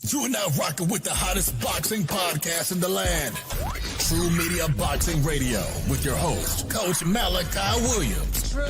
You are now rocking with the hottest boxing podcast in the land. True Media Boxing Radio with your host, Coach Malachi Williams. True.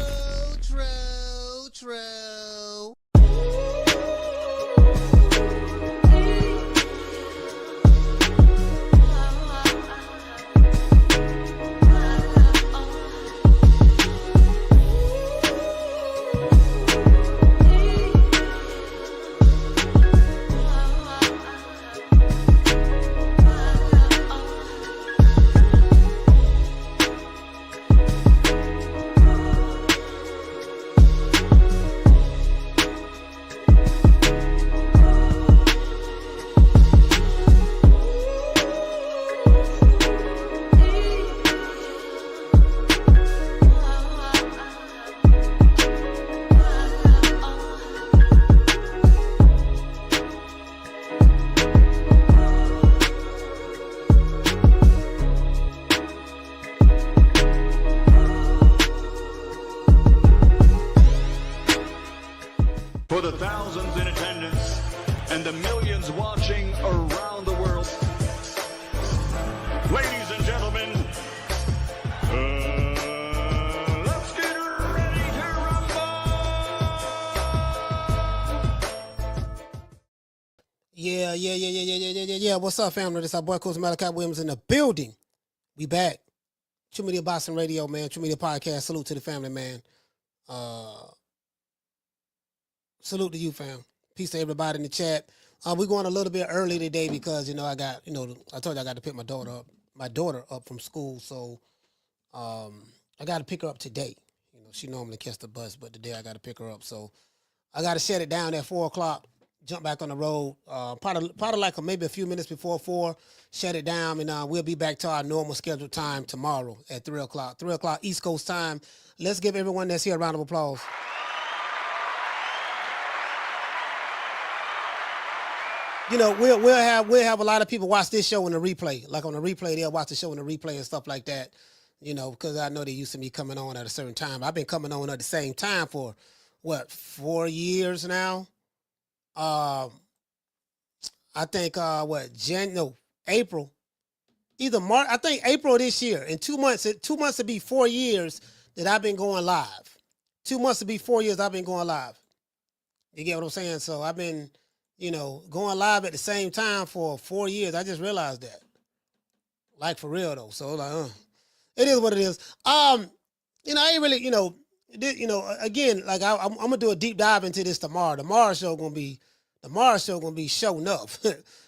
For the thousands in attendance and the millions watching around the world, ladies and gentlemen, let's get ready to rumble! Yeah. What's up, family? This is our boy, Coach Malachi Williams in the building. We back. True Media Boxing Radio, man. True Media Podcast. Salute to the family, man. Salute to you, fam. Peace to everybody in the chat. We're going a little bit early today because, I got, I told you I got to pick my daughter up from school. So I got to pick her up today. She normally catch the bus, but today I got to pick her up. So I got to shut it down at 4 o'clock, jump back on the road. Probably like maybe a few minutes before 4, shut it down, and we'll be back to our normal scheduled time tomorrow at 3 o'clock. 3 o'clock East Coast time. Let's give everyone that's here a round of applause. We'll have a lot of people watch this show in the replay. Like on the replay, they'll watch the show in the replay and stuff like that. Because I know they used to me coming on at a certain time. I've been coming on at the same time for 4 years now. I think April, either March. I think April this year. In 2 months, 2 months to be 4 years that I've been going live. 2 months to be 4 years I've been going live. You get what I'm saying? So I've been, going live at the same time for 4 years. I just realized that. Like, for real, though. So, it is what it is. I ain't really, again, like, I'm going to do a deep dive into this tomorrow. Tomorrow's show going to be show enough.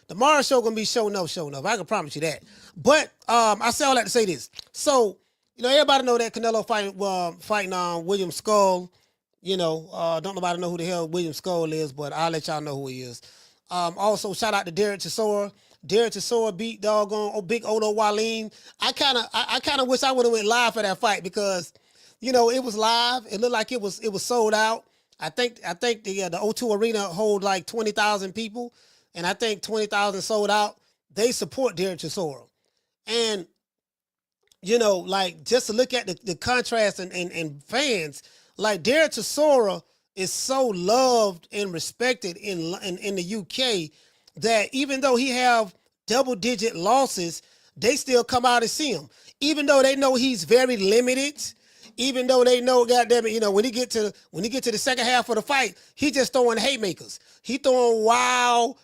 Tomorrow's show going to be show enough. I can promise you that. But I say all that to say this. So, everybody know that Canelo fighting William Skull. Don't nobody know who the hell William Skull is, but I'll let y'all know who he is. Also, shout out to Derek Chisora. Derek Chisora beat doggone big Odo Wallin. I kind of wish I would have went live for that fight because, it was live. It looked like it was sold out. I think the O2 Arena hold like 20,000 people, and I think 20,000 sold out. They support Derek Chisora, and like just to look at the contrast and fans. Like, Derek Chisora is so loved and respected in the UK that even though he have double-digit losses, they still come out and see him. Even though they know he's very limited, even though they know, goddamn it, when he get to the second half of the fight, he just throwing haymakers. He throwing wide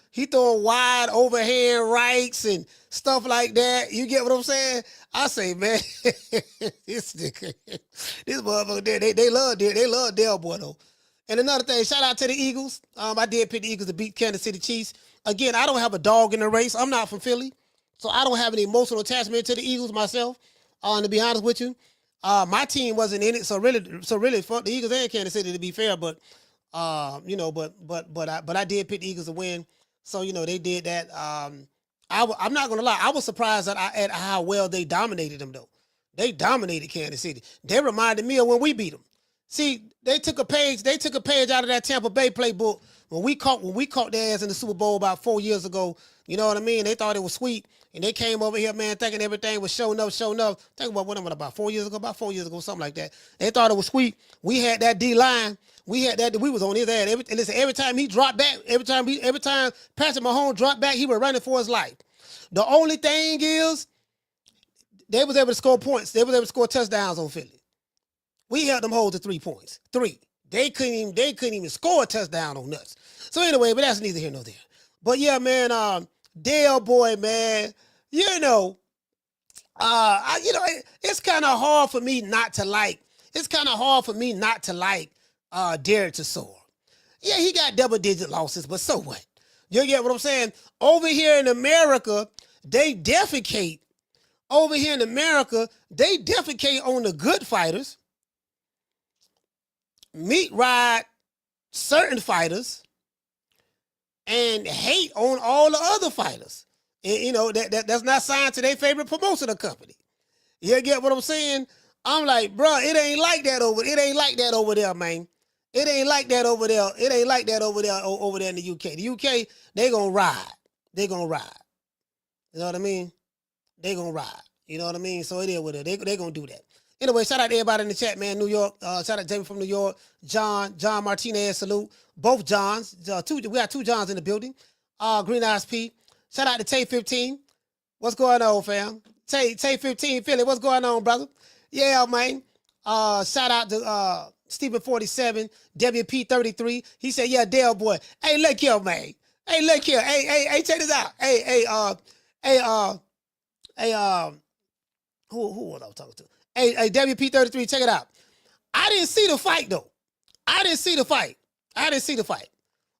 overhand rights and stuff like that. You get what I'm saying? I say, man, this motherfucker, they love Del Boy though. And another thing, shout out to the Eagles. I did pick the Eagles to beat Kansas City Chiefs. Again, I don't have a dog in the race. I'm not from Philly, so I don't have any emotional attachment to the Eagles myself. To be honest with you, my team wasn't in it, so really, fuck the Eagles and Kansas City to be fair. But I did pick the Eagles to win. So they did that. I'm not gonna lie. I was surprised at how well they dominated them though. They dominated Kansas City. They reminded me of when we beat them. See, they took a page out of that Tampa Bay playbook when we caught their ass in the Super Bowl about 4 years ago, you know what I mean? They thought it was sweet, and they came over here, man, thinking everything was showing up. Think about what about 4 years ago, something like that. They thought it was sweet. We had that D-line. We was on his ass. Every time he dropped back, every time Patrick Mahomes dropped back, he was running for his life. The only thing is, they was able to score points. They was able to score touchdowns on Philly. We held them hold to 3 points. 3. They couldn't even score a touchdown on us. So anyway, but that's neither here nor there. But yeah, man, Dale boy, man, it's kind of hard for me not to like. Derek Chisora. Yeah, he got double-digit losses, but so what? You get what I'm saying? Over here in America, they defecate. Over here in America, they defecate on the good fighters, meat ride certain fighters, and hate on all the other fighters. And, that's not signed to their favorite promotional company. You get what I'm saying? I'm like, bro, it ain't like that over there, man. It ain't like that over there. It ain't like that over there in the UK. The UK, they gonna ride. You know what I mean? They gonna ride. You know what I mean? So it is with it. They gonna do that. Anyway, shout out to everybody in the chat, man. New York. Shout out to Jamie from New York. John Martinez, salute. Both Johns. We got 2 Johns in the building. Green Eyes P. Shout out to Tay 15. What's going on, fam? Tay 15 Philly. What's going on, brother? Yeah, man. Shout out to Stephen 47, WP 33. He said, yeah, Dale boy. Hey, look here, man. Hey, look here. Hey, check this out. Who was I talking to? Hey, WP 33, check it out. I didn't see the fight though. I didn't see the fight.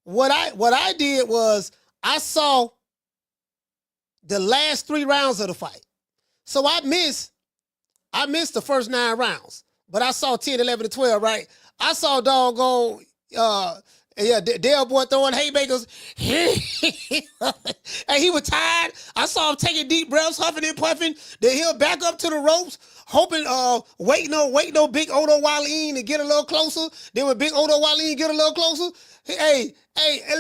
What I did was I saw the last 3 rounds of the fight. So I missed the first 9 rounds. But I saw 10, 11, and 12, right? I saw doggone, Dale boy throwing haymakers. And he was tired. I saw him taking deep breaths, huffing and puffing. Then he'll back up to the ropes, hoping, waiting on Big Odo Waleem to get a little closer. Then when Big Odo Waleem get a little closer, hey,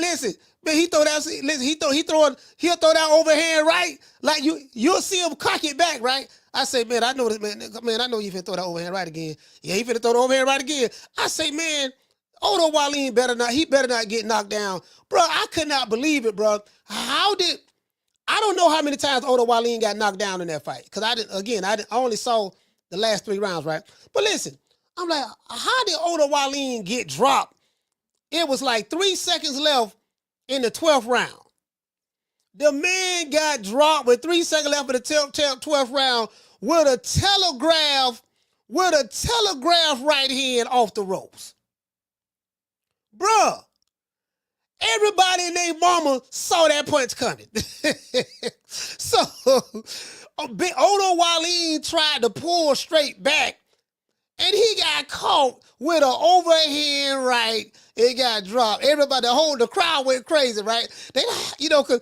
listen. Man, he'll throw that overhand right. Like you'll see him cock it back, right? I say, man, I know this, man. Man, I know you finna throw that overhand right again. Yeah, he finna throw the overhand right again. I say, man, Odo Waleem better not get knocked down. Bro, I could not believe it, bro. I don't know how many times Odo Waleem got knocked down in that fight. Because I only saw the last 3 rounds, right? But listen, I'm like, how did Odo Waleem get dropped? It was like 3 seconds left in the 12th round. The man got dropped with 3 seconds left in the 12th round with a telegraph right hand off the ropes. Bruh, everybody and their mama saw that punch coming. So, Odo Waleem tried to pull straight back, and he got caught with an overhand right. It got dropped. Everybody, the crowd went crazy, right? Cause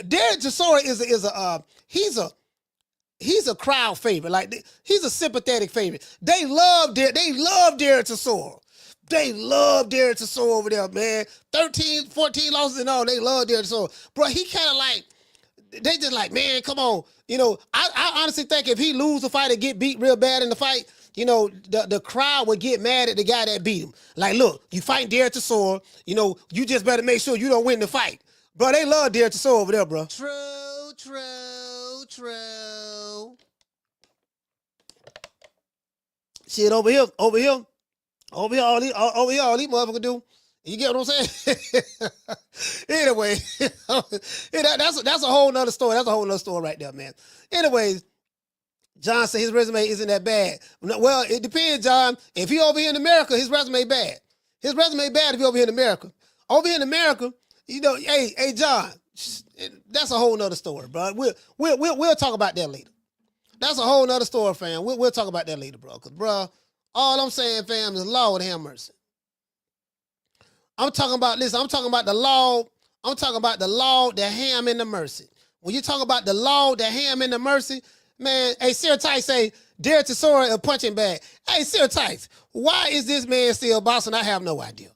Derek Chisora he's a crowd favorite. Like he's a sympathetic favorite. They love Derek Chisora. They love Derek Chisora over there, man. 13, 14 losses and all. They love Derek Chisora. Bro, he kind of like, they just like, man, come on. I honestly think if he lose the fight or get beat real bad in the fight, the crowd would get mad at the guy that beat him. Like, look, you fight Derek Chisora, you just better make sure you don't win the fight. Bro, they love Derek Chisora over there, bro. True. Shit, over here, all these motherfuckers do. You get what I'm saying? Anyway, that's a whole nother story. That's a whole nother story right there, man. Anyways, John said his resume isn't that bad. Well, it depends, John. If he over here in America, his resume bad. His resume bad if he over here in America. Over here in America, hey, John, that's a whole nother story, bro. We'll talk about that later. That's a whole nother story, fam. We'll talk about that later, bro. Because, bro, all I'm saying, fam, is Lord have mercy. I'm talking about the law. I'm talking about the law, the ham, and the mercy. When you talk about the law, the ham, and the mercy, man, hey, Sarah Tice say, Derek Chisora a punching bag. Hey, Sarah Tice, why is this man still boxing? I have no idea.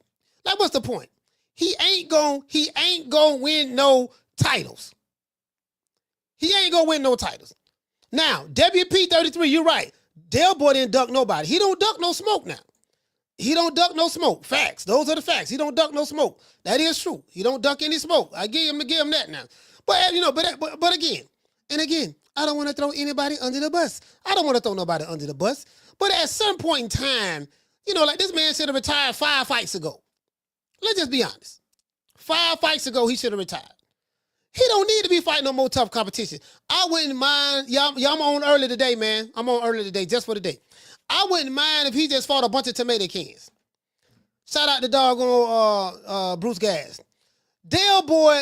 Like, what's the point? he ain't gonna win no titles. He ain't gonna win no titles. Now, WP33, you're right. Del Boy didn't duck nobody. He don't duck no smoke now. He don't duck no smoke. Facts. Those are the facts. He don't duck no smoke. That is true. He don't duck any smoke. I give him that now. But but again, I don't want to throw anybody under the bus. I don't want to throw nobody under the bus. But at some point in time, like this man should have retired 5 fights ago. Let's just be honest. 5 fights ago, he should have retired. He don't need to be fighting no more tough competition. I wouldn't mind. Y'all, I'm on early today, man. I'm on early today just for the day. I wouldn't mind if he just fought a bunch of tomato cans. Shout out to doggone Bruce Gas. Del Boy,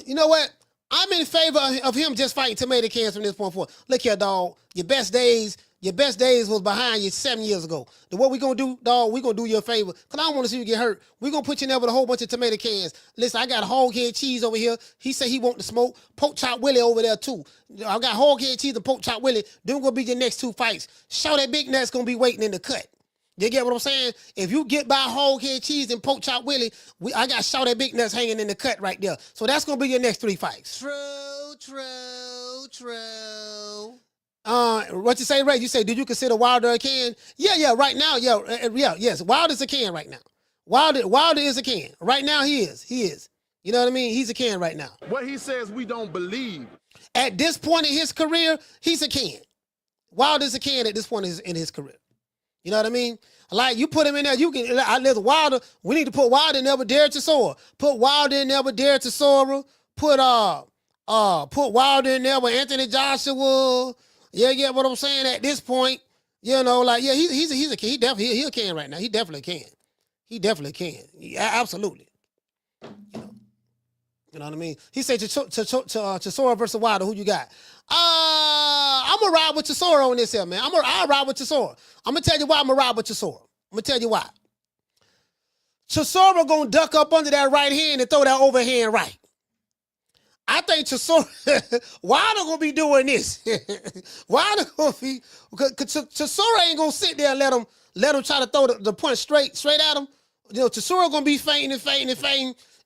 you know what? I'm in favor of him just fighting tomato cans from this point forward. Look here, dog. Your best days was behind you 7 years ago. Then what we gonna do, dog? We gonna do you a favor. Cause I don't want to see you get hurt. We gonna put you in there with a whole bunch of tomato cans. Listen, I got hog head cheese over here. He said he want to smoke. Pork chop Willie over there too. I got hog head cheese and pork chop Willie. Them gonna be your next 2 fights. Show that big nut's gonna be waiting in the cut. You get what I'm saying? If you get by hog head cheese and pork chop Willie, I got show that big nuts hanging in the cut right there. So that's gonna be your next 3 fights. True. What you say, Ray? You say, did you consider Wilder a can? Yeah, right now, yes. Wilder's a can right now. Wilder is a can. Right now, he is. You know what I mean? He's a can right now. What he says, we don't believe. At this point in his career, he's a can. Wilder's a can at this point in his career. You know what I mean? Like, you put him in there, you can, listen, Wilder, we need to put Wilder in there with Derek Chisora. Put Wilder in there with Derek Chisora. Put Wilder in there with Anthony Joshua. Yeah, get what I'm saying? At this point, he's a can. He a can right now. He definitely can. Yeah, absolutely. You know what I mean? He said Chisora versus Wilder. Who you got? I'm gonna ride with Chisora on this here, man. I'll ride with Chisora. I'm gonna tell you why I'm gonna ride with Chisora. I'm gonna tell you why. Chisora gonna duck up under that right hand and throw that overhand right. I think Wilder gonna be doing this. Wilder gonna be, because Chisora ain't gonna sit there and let him try to throw the punch straight at him. Chisora gonna be feinting,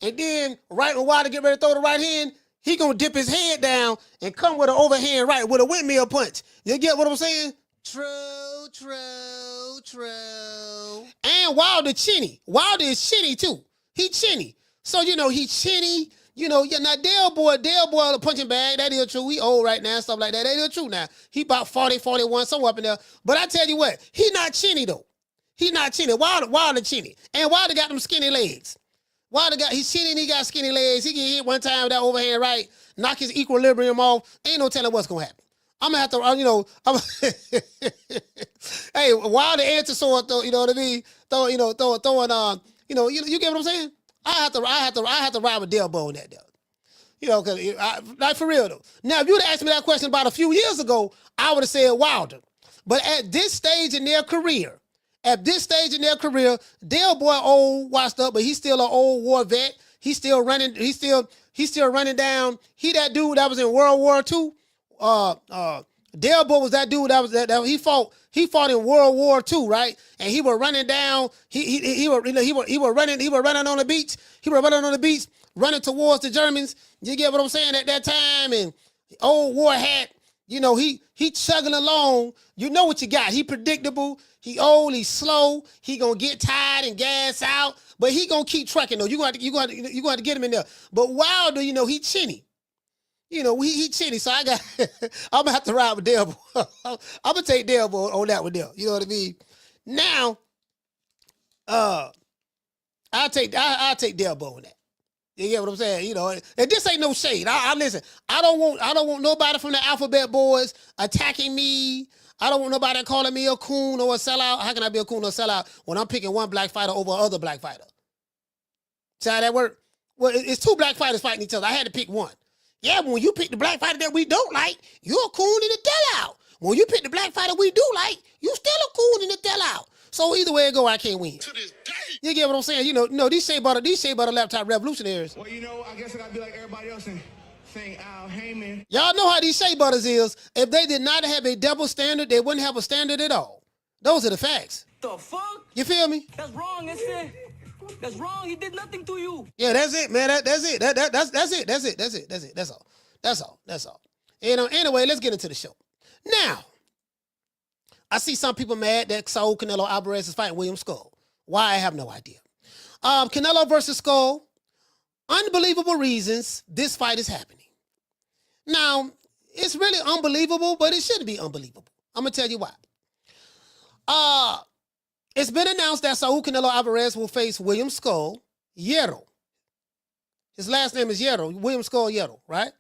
and then right when Wilder get ready to throw the right hand, he gonna dip his head down and come with an overhand right with a windmill punch. You get what I'm saying? True. And Wilder chinny. Wilder is chinny too. He chinny. So he chinny. Now Del Boy, the punching bag, that is true. He old right now, stuff like that. That is true now. He about 40, 41, somewhere up in there. But I tell you what, he not chinny though. He not chinny. Wilder chinny. And Wilder got them skinny legs. He's chinny and he got skinny legs. He can hit one time with that overhand right, knock his equilibrium off. Ain't no telling what's gonna happen. I'm gonna have to, hey, Wilder and Chisora, you know what I mean? Throwing, you get what I'm saying? I have to ride with Del Boy on that, though. Cause like for real though. Now, if you'd asked me that question about a few years ago, I would have said Wilder. But at this stage in their career, Del Boy old, washed up, but he's still an old war vet. He's still running. He's still running down. He that dude that was in World War II. Del Boy was that dude that he fought in World War II, right? And he was running down. He was running on the beach. He was running on the beach, running towards the Germans. You get what I'm saying? At that time, and old war hat. He chugging along. You know what you got. He predictable. He old. He slow. He gonna get tired and gas out, but he gonna keep trucking though. You gonna have to get him in there. But Wilder, he chinny. He chinny, so I'm gonna have to ride with Del Boy. I'm gonna take Del Boy on that with Del. You know what I mean? Now, I'll take Del Boy on that. You get what I'm saying? And this ain't no shade. I listen. I don't want nobody from the Alphabet Boys attacking me. I don't want nobody calling me a coon or a sellout. How can I be a coon or a sellout when I'm picking one black fighter over another black fighter? See how that work? Well, it's 2 black fighters fighting each other. I had to pick one. Yeah, but when you pick the black fighter that we don't like, you're a coon in the del out. When you pick the black fighter we do like, you still a coon in the del out. So either way it go, I can't win. To this day. You get what I'm saying? These shea butter laptop revolutionaries. Well, I guess I gotta be like everybody else and saying Al Heyman. Y'all know how these shea butters is. If they did not have a double standard, they wouldn't have a standard at all. Those are the facts. The fuck? You feel me? That's wrong, isn't it? That's wrong. He did nothing to you. Yeah, that's it, man. That's it. That's all. That's all. Anyway, let's get into the show. Now, I see some people mad that Saul Canelo Alvarez is fighting William Skull. Why? I have no idea. Canelo versus Skull. Unbelievable reasons this fight is happening. Now, it's really unbelievable, but it shouldn't be unbelievable. I'm going to tell you why. It's been announced that Saul Canelo Alvarez will face William Skull Yero. His last name is Yero, William Skull Yero, right?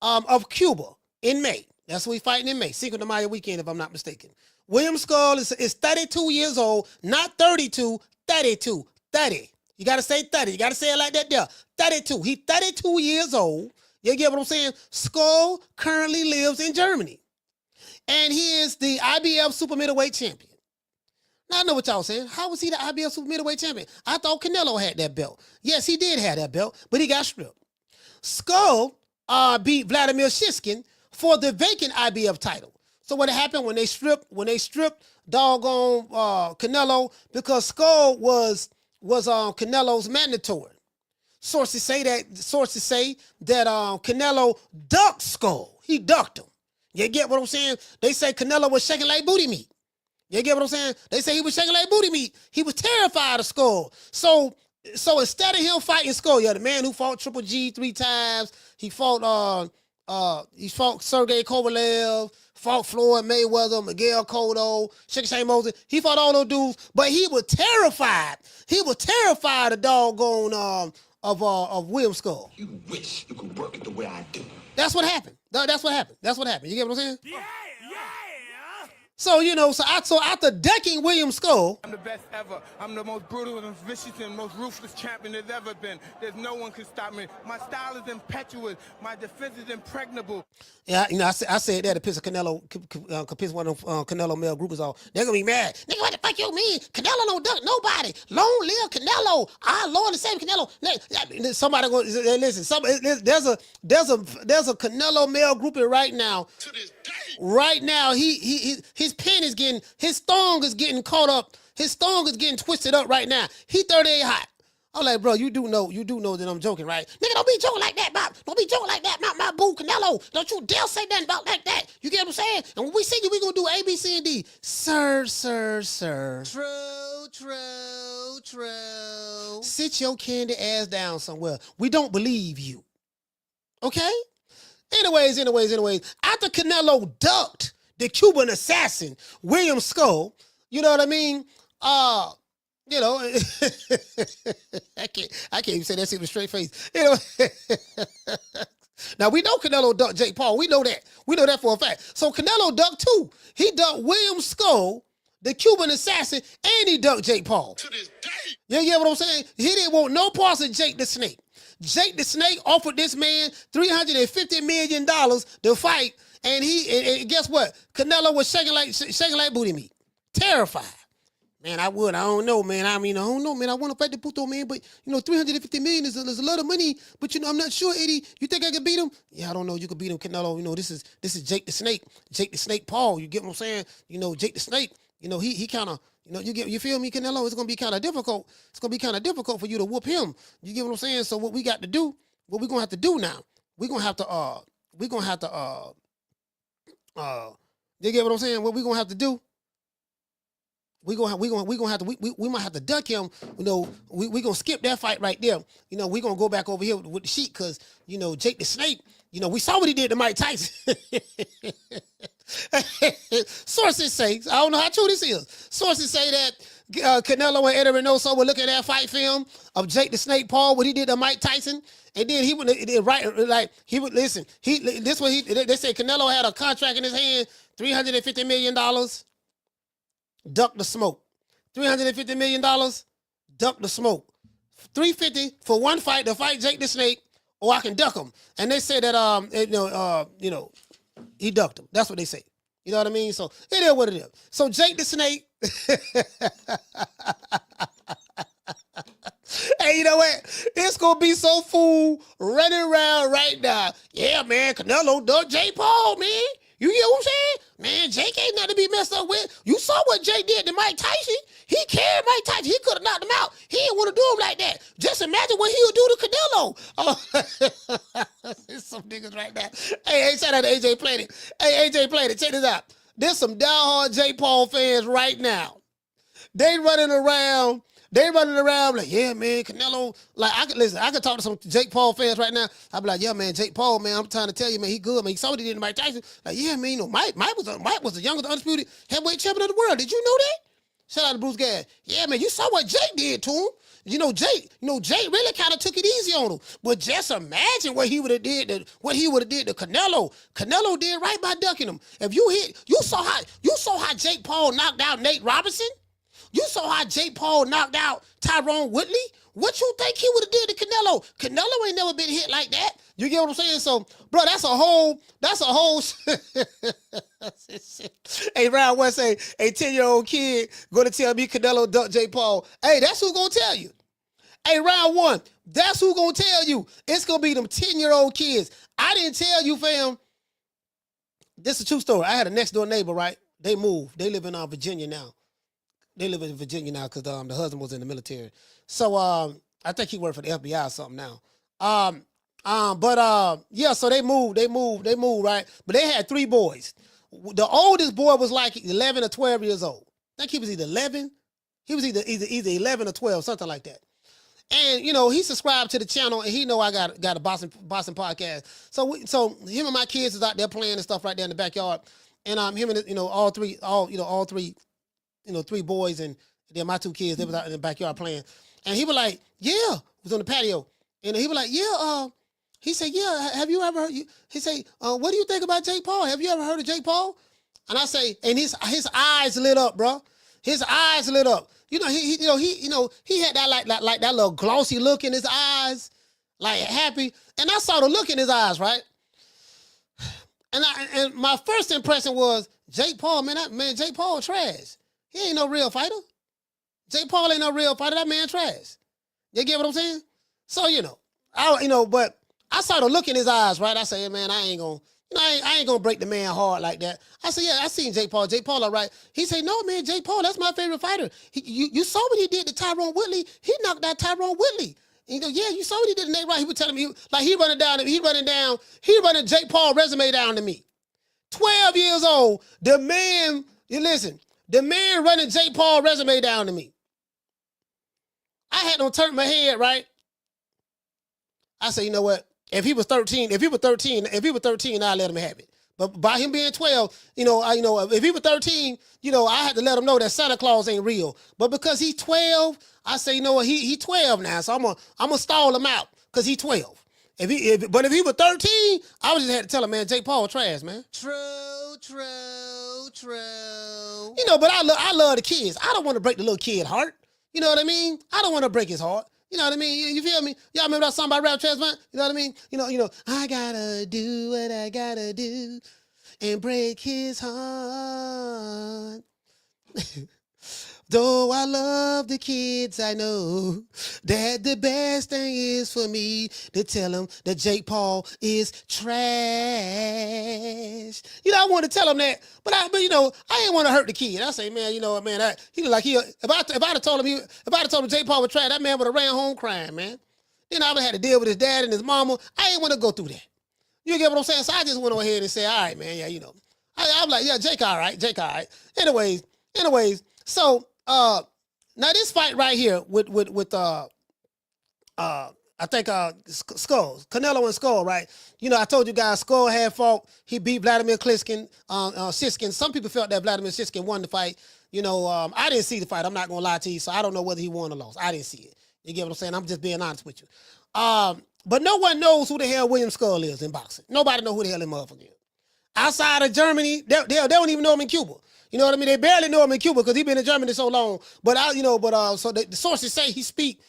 Of Cuba in May. That's who he's fighting in May, Cinco de Mayo weekend, if I'm not mistaken. William Skull is 32 years old, not 32, 32, 30. You got to say 30. You got to say it like that there. 32. He's 32 years old. You get what I'm saying? Skull currently lives in Germany. And he is the IBF super middleweight champion. Now, I know what y'all saying. How was he the IBF super middleweight champion? I thought Canelo had that belt. Yes, he did have that belt, but he got stripped. Skull beat Vladimir Shishkin for the vacant IBF title. So what happened when they stripped doggone Canelo, because Skull was Canelo's mandatory. Sources say that Canelo ducked Skull. He ducked him. You get what I'm saying? They say Canelo was shaking like booty meat. You get what I'm saying? They say he was shaking like booty meat. He was terrified of Skull. So instead of him fighting Skull, the man who fought Triple G 3 times, he fought Sergey Kovalev, fought Floyd Mayweather, Miguel Cotto, Shane Moses. He fought all those dudes, but he was terrified. He was terrified of doggone of William Skull. You wish you could work it the way I do. That's what happened. That's what happened. You get what I'm saying? Yeah. So, so after decking William Skull, I'm the best ever. I'm the most brutal and vicious and most ruthless champion there's ever been. There's no one can stop me. My style is impetuous. My defense is impregnable. Yeah, I said that to piss Canelo, piss one of Canelo male groupers off. They're gonna be mad. Nigga, what the fuck you mean? Canelo don't duck nobody. Long live Canelo. Our Lord and Savior Canelo. Somebody go listen. There's a Canelo male grouping right now. To this day. Right now, his pen is getting, his thong is getting caught up. His thong is getting twisted up right now. He 38 hot. I'm like, bro, you do know that I'm joking, right? Nigga, don't be joking like that, Bob. Don't be joking like that, my boo Canelo. Don't you dare say nothing about like that. You get what I'm saying? And when we see you, we gonna do A, B, C, and D. Sir. True. Sit your candy ass down somewhere. We don't believe you. Okay? Anyways, after Canelo ducked the Cuban assassin, William Skull, you know what I mean? I can't even say that shit with a straight face. Now, we know Canelo ducked Jake Paul. We know that. We know that for a fact. So Canelo ducked too. He ducked William Skull, the Cuban assassin, and he ducked Jake Paul. To this day. You get what I'm saying? He didn't want no parts of Jake the Snake. Jake the Snake offered this man $350 million to fight, and guess what? Canelo was shaking like booty meat. Terrified. Man, I don't know, man. I don't know, man. I want to fight the Puto, man, but, $350 million is a lot of money, but, I'm not sure, Eddie. You think I can beat him? Yeah, I don't know. You could beat him, Canelo. This is Jake the Snake. Jake the Snake Paul. You get what I'm saying? Jake the Snake, he kind of, you feel me, Canelo? It's going to be kind of difficult. It's going to be kind of difficult for you to whoop him. You get what I'm saying? So what we got to do, what we're going to have to do now, you get what I'm saying? What we're going to have to do, we might have to duck him. We're going to skip that fight right there. We're going to go back over here with the Sheik because, Jake the Snake, we saw what he did to Mike Tyson. Sources say, I don't know how true this is. Sources say that Canelo and Eddie Reynoso were looking at that fight film of Jake the Snake Paul, what he did to Mike Tyson, and then they said Canelo had a contract in his hand, $350 million, duck the smoke. $350 million, duck the smoke. $350 for one fight to fight Jake the Snake, or I can duck him. And they say that he ducked him. That's what they say. You know what I mean? So it is what it is. So Jake the Snake. Hey, you know what? It's gonna be so fool running around right now. Yeah, man, Canelo ducked Jake Paul, man. You get what I'm saying? Man, Jake ain't nothing to be messed up with. You saw what Jake did to Mike Tyson. He carried Mike Tyson. He could have knocked him out. He didn't want to do him like that. Just imagine what he would do to Canelo. Oh, there's some niggas right now. Hey, shout out to AJ Planet. Hey, AJ Planet, check this out. There's some diehard Jake Paul fans right now. They running around like, yeah, man, Canelo. Like, I could talk to some Jake Paul fans right now. I'd be like, yeah, man, Jake Paul, man, I'm trying to tell you, man, he good, man. He saw what he did to Mike Tyson. Like, yeah, man, you know, Mike was the youngest undisputed heavyweight champion of the world. Did you know that? Shout out to Bruce Gadd. Yeah, man, you saw what Jake did to him. Jake really kind of took it easy on him. But just imagine what he would have did to Canelo. Canelo did right by ducking him. If you saw how Jake Paul knocked out Nate Robinson. You saw how Jake Paul knocked out Tyrone Woodley. What you think he would have did to Canelo? Canelo ain't never been hit like that. You get what I'm saying? So, bro, that's a whole. Hey, Round West say, a 10-year-old kid gonna tell me Canelo ducked Jake Paul. Hey, that's who gonna tell you. Hey, Round One, that's who gonna tell you. It's gonna be them 10-year-old kids. I didn't tell you, fam. This is a true story. I had a next door neighbor, right? They moved. They live in Virginia now. They live in Virginia now because the husband was in the military. So I think he worked for the FBI or something now. Yeah, so they moved, right? But they had 3 boys. The oldest boy was like 11 or 12 years old. I think he was either 11. He was either 11 or 12, something like that. And, you know, he subscribed to the channel, and he know I got a Boston podcast. So him and my kids is out there playing and stuff right there in the backyard. And him and, all three 3 boys and then my 2 kids, they was out in the backyard playing. And he was like, yeah, was on the patio. And he was like, yeah, he said, yeah, have you ever heard, he said, what do you think about Jake Paul? Have you ever heard of Jake Paul? And I say, and his eyes lit up, bro. His eyes lit up. He had that like that little glossy look in his eyes, like happy. And I saw the look in his eyes, right? And my first impression was, Jake Paul, Jake Paul trash. He ain't no real fighter. Jake Paul ain't no real fighter. That man trash. You get what I'm saying? So, but I saw the look in his eyes, right? I said, man, I ain't gonna break the man hard like that. I said, yeah, I seen Jake Paul. Jake Paul, all right. He said, no, man, Jake Paul, that's my favorite fighter. You saw what he did to Tyrone Woodley. He knocked out Tyrone Woodley. And you go, yeah, you saw what he did to Nate Wright. He was telling me, he running Jake Paul resume down to me. 12 years old, the man running Jake Paul resume down to me. I had to turn my head, right? I said, you know what? If he was 13, I'd let him have it. But by him being 12, if he was 13, I had to let him know that Santa Claus ain't real. But because he's 12, I say, you know what? He 12 now, so I'm gonna stall him out because he's 12. But if he was 13, I would just had to tell him, man, Jake Paul trash, man. True. But I love the kids. I don't want to break the little kid heart. You know what I mean? I don't want to break his heart. You know what I mean? You feel me? Y'all remember that song by Rap Transplant? You know what I mean? I gotta do what I gotta do and break his heart. Though I love the kids, I know that the best thing is for me to tell them that Jake Paul is trash. I want to tell him that, but I ain't want to hurt the kid. I say, man, if I'd have told him Jake Paul was trash, that man would have ran home crying, man. Then I would have had to deal with his dad and his mama. I ain't want to go through that. You get what I'm saying? So I just went on ahead and said, all right, man, yeah, I'm like, yeah, Jake, all right. Anyways, so. Now this fight right here with I think Skull, Canelo and Skull, right? I told you guys Skull had fought. He beat Vladimir Shishkin. Some people felt that Vladimir Shishkin won the fight. I didn't see the fight. I'm not gonna lie to you, so I don't know whether he won or lost. I didn't see it. You get what I'm saying? I'm just being honest with you. But no one knows who the hell William Skull is in boxing. Nobody know who the hell him motherfucker is. Outside of Germany, they don't even know him in Cuba. You know what I mean? They barely know him in Cuba because he's been in Germany so long. But so the sources say he speaks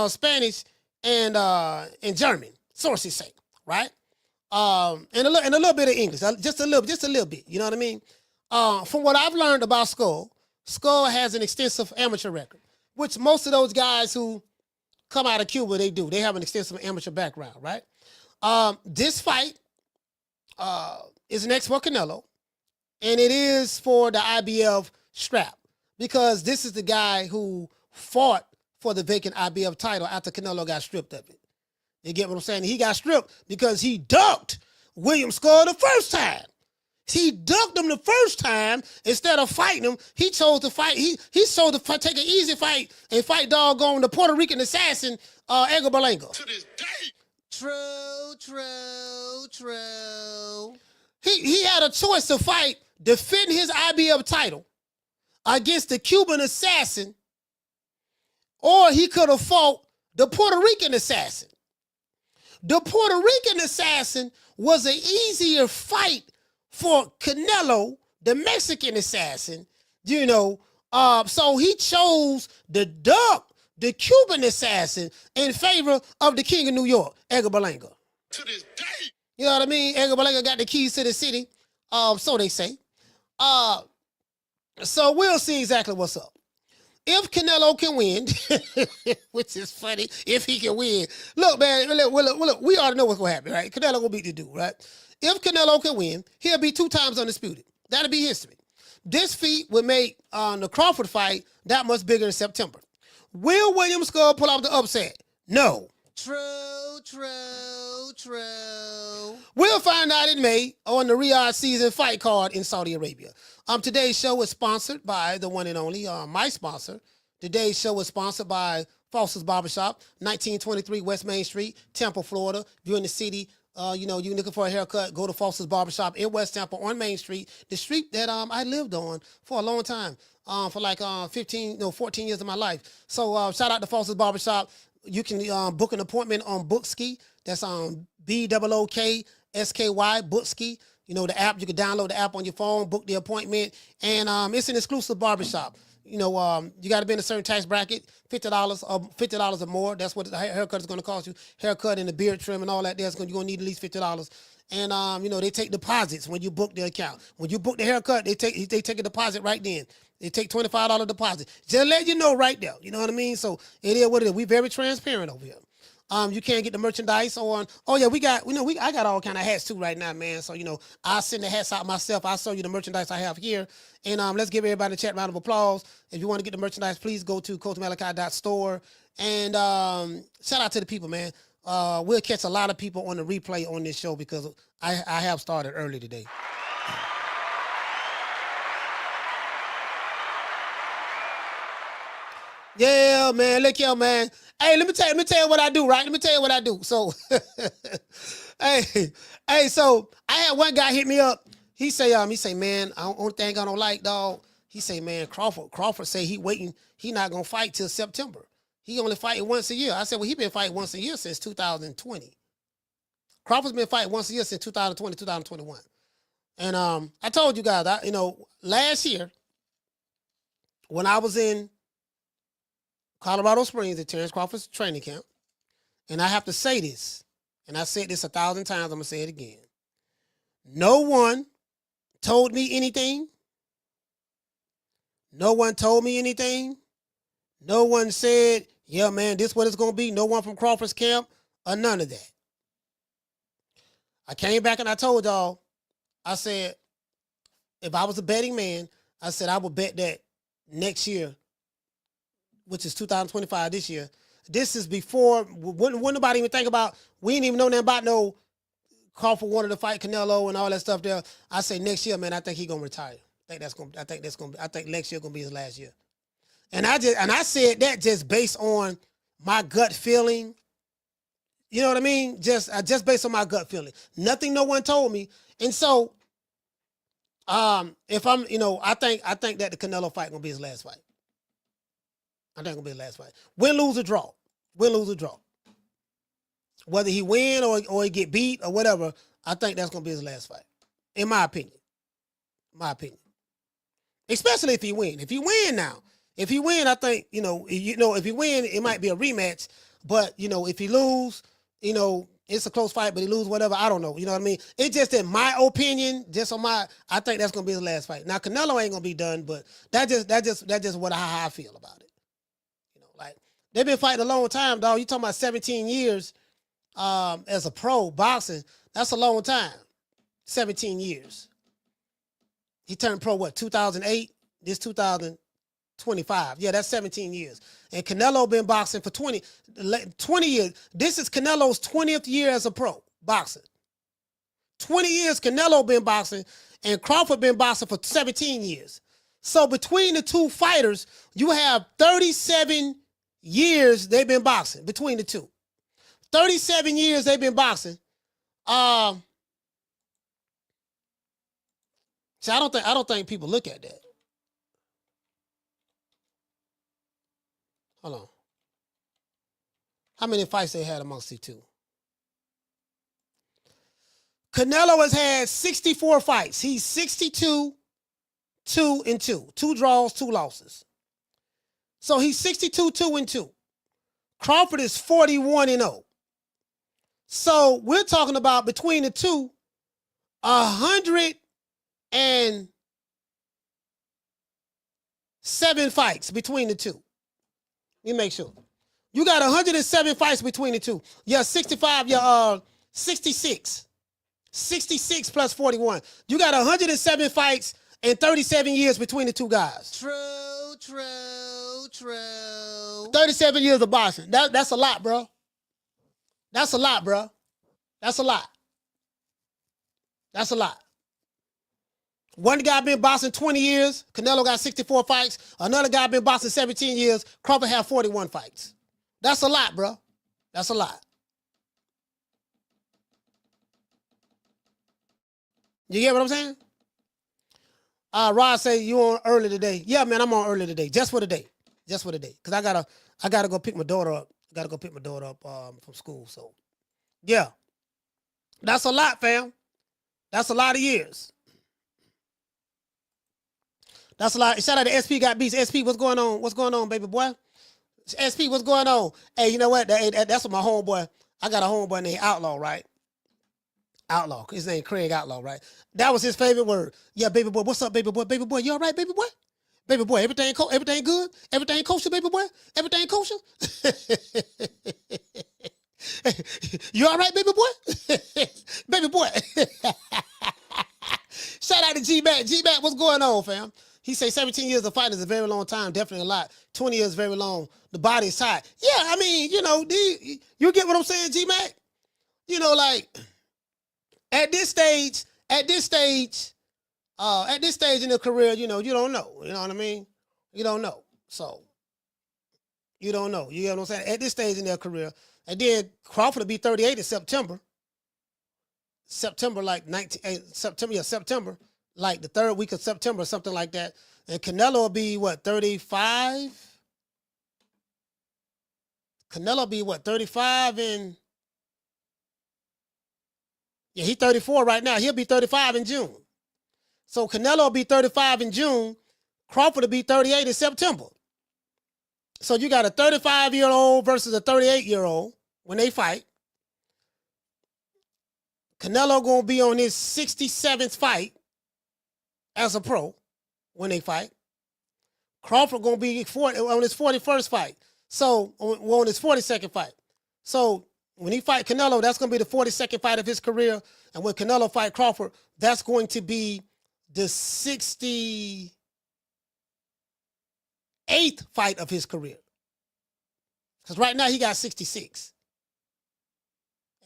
Spanish and German. Sources say, right? And a little bit of English, just a little bit. You know what I mean? From what I've learned about Skull has an extensive amateur record, which most of those guys who come out of Cuba, they do. They have an extensive amateur background, right? This fight is next for Canelo. And it is for the IBF strap because this is the guy who fought for the vacant IBF title after Canelo got stripped of it. You get what I'm saying? He got stripped because he ducked William Skull the first time. He ducked him the first time instead of fighting him. He chose to fight. He chose to take an easy fight and fight doggone the Puerto Rican assassin Edgar Berlanga. To this day. True. He had a choice to fight, defend his IBF title against the Cuban assassin, or he could have fought the Puerto Rican assassin. The Puerto Rican assassin was an easier fight for Canelo, the Mexican assassin, so he chose to duck the Cuban assassin in favor of the King of New York, Edgar Berlanga. To this day. You know what I mean? Edgar Berlanga got the keys to the city, so they say. So we'll see exactly what's up. If Canelo can win, which is funny, if he can win. Look, man, look, we already know what's going to happen, right? Canelo going to beat the dude, right? If Canelo can win, he'll be 2 times undisputed. That'll be history. This feat would make the Crawford fight that much bigger in September. Will William Skull pull off the upset? No. True. We'll find out in May on the Riyadh season fight card in Saudi Arabia. Today's show is sponsored by the one and only, my sponsor. Today's show is sponsored by Foster's Barbershop, 1923 West Main Street, Tampa, Florida. If you're in the city, you're looking for a haircut, go to Foster's Barbershop in West Tampa on Main Street, the street that I lived on for a long time, for like 14 years of my life. So shout out to Foster's Barbershop. You can book an appointment on Bookski. That's on BOOKSKY, Bookski. The app, you can download the app on your phone, book the appointment, and it's an exclusive barbershop. You got to be in a certain tax bracket, $50 or more. That's what the haircut is going to cost you. Haircut and the beard trim and all that. You're going to need at least $50. And they take deposits when you book the account. When you book the haircut, they take a deposit right then. They take $25 deposit. Just let you know right there. You know what I mean? So it is what it is. We very transparent over here. You can't get the merchandise on. Oh yeah, I got all kind of hats too right now, man. So I'll send the hats out myself. I'll show you the merchandise I have here. And let's give everybody in the chat a round of applause. If you want to get the merchandise, please go to coachmalachi.store. And shout out to the people, man. We'll catch a lot of people on the replay on this show because I have started early today. Yeah, man. Look here, man. Hey, let me tell you what I do, right? Let me tell you what I do. So, so I had one guy hit me up. He say, man, only thing I don't like, dog. He say, man, Crawford say he waiting. He not gonna fight till September. He only fighting once a year. I said, well, he been fighting once a year since 2020. Crawford's been fighting once a year since 2020, 2021. And I told you guys, last year when I was in Colorado Springs at Terrence Crawford's training camp, and I have to say this, and I said this 1,000 times, I'm going to say it again. No one told me anything. No one told me anything. No one said, yeah, man, this is what it's going to be. No one from Crawford's camp or none of that. I came back and I told y'all, I said, if I was a betting man, I said I would bet that next year, which is 2025 this year. This is before, wouldn't nobody even think about, we didn't even know nothing about no Crawford wanted to fight Canelo and all that stuff there. I say next year, man, I think he's gonna retire. I think next year gonna be his last year. And I said that just based on my gut feeling. You know what I mean? Just based on my gut feeling. Nothing no one told me. And so if I'm, I think that the Canelo fight gonna be his last fight. I think it'll be the last fight. Win, lose, or draw. Win, lose, or draw. Whether he win or he get beat or whatever, I think that's going to be his last fight. In my opinion. Especially if he win. If he win now. If he win, I think, if he win, it might be a rematch. But, if he lose, it's a close fight, but he lose, whatever. I don't know. You know what I mean? It's just in my opinion, I think that's going to be his last fight. Now, Canelo ain't going to be done, but that's just how I feel about it. They've been fighting a long time, dog. You talking about 17 years as a pro boxing. That's a long time. 17 years. He turned pro, 2008? This 2025. Yeah, that's 17 years. And Canelo been boxing for 20 years. This is Canelo's 20th year as a pro boxing. 20 years Canelo been boxing, and Crawford been boxing for 17 years. So between the two fighters, you have 37 years they've been boxing between the two. 37 years they've been boxing. So I don't think people look at that. Hold on. How many fights they had amongst the two? Canelo has had 64 fights. He's 62, 2-2. 2 draws, 2 losses. So he's 62, 2-2. Crawford is 41-0. So we're talking about between the two, 107 fights between the two. Let me make sure. You got 107 fights between the two. You're 65, you're 66. 66 plus 41. You got 107 fights and 37 years between the two guys. True. 37 years of boxing. That's a lot, bro. That's a lot, bro. That's a lot. That's a lot. One guy been boxing 20 years. Canelo got 64 fights. Another guy been boxing 17 years. Crawford had 41 fights. That's a lot, bro. That's a lot. You get what I'm saying? Rod say you on early today. Yeah, man, I'm on early today. Just for the day. Just for the day. Because I gotta go pick my daughter up. From school. So yeah. That's a lot, fam. That's a lot of years. That's a lot. Shout out to SP Got Beats. SP, what's going on? What's going on, baby boy? SP, what's going on? Hey, you know what? That's what my homeboy. I got a homeboy named Outlaw, right? Outlaw. His name Craig Outlaw, right? That was his favorite word. Yeah, baby boy. What's up, baby boy? Baby boy, you all right, baby boy? Baby boy, everything good? Everything kosher, baby boy? Everything kosher? You all right, baby boy? Baby boy. Shout out to G-Mac. G-Mac, what's going on, fam? He say 17 years of fighting is a very long time. Definitely a lot. 20 years is very long. The body is hot. Yeah, I mean, you know, you get what I'm saying, G-Mac? You know, like, at this stage in the career, you know, you don't know. You know what I mean? You don't know. So, you don't know. You get what I'm saying? At this stage in their career. And then Crawford will be 38 in September. September, like like the third week of September, something like that. And Canelo will be, 35? Canelo will be, 35 and... Yeah, he's 34 right now. He'll be 35 in June. So Canelo will be 35 in June. Crawford will be 38 in September. So you got a 35-year-old versus a 38-year-old when they fight. Canelo going to be on his 67th fight as a pro when they fight. Crawford going to be on his 41st fight. So, on his 42nd fight. So, when he fight Canelo, that's going to be the 42nd fight of his career. And when Canelo fight Crawford, that's going to be the 68th fight of his career. Because right now he got 66.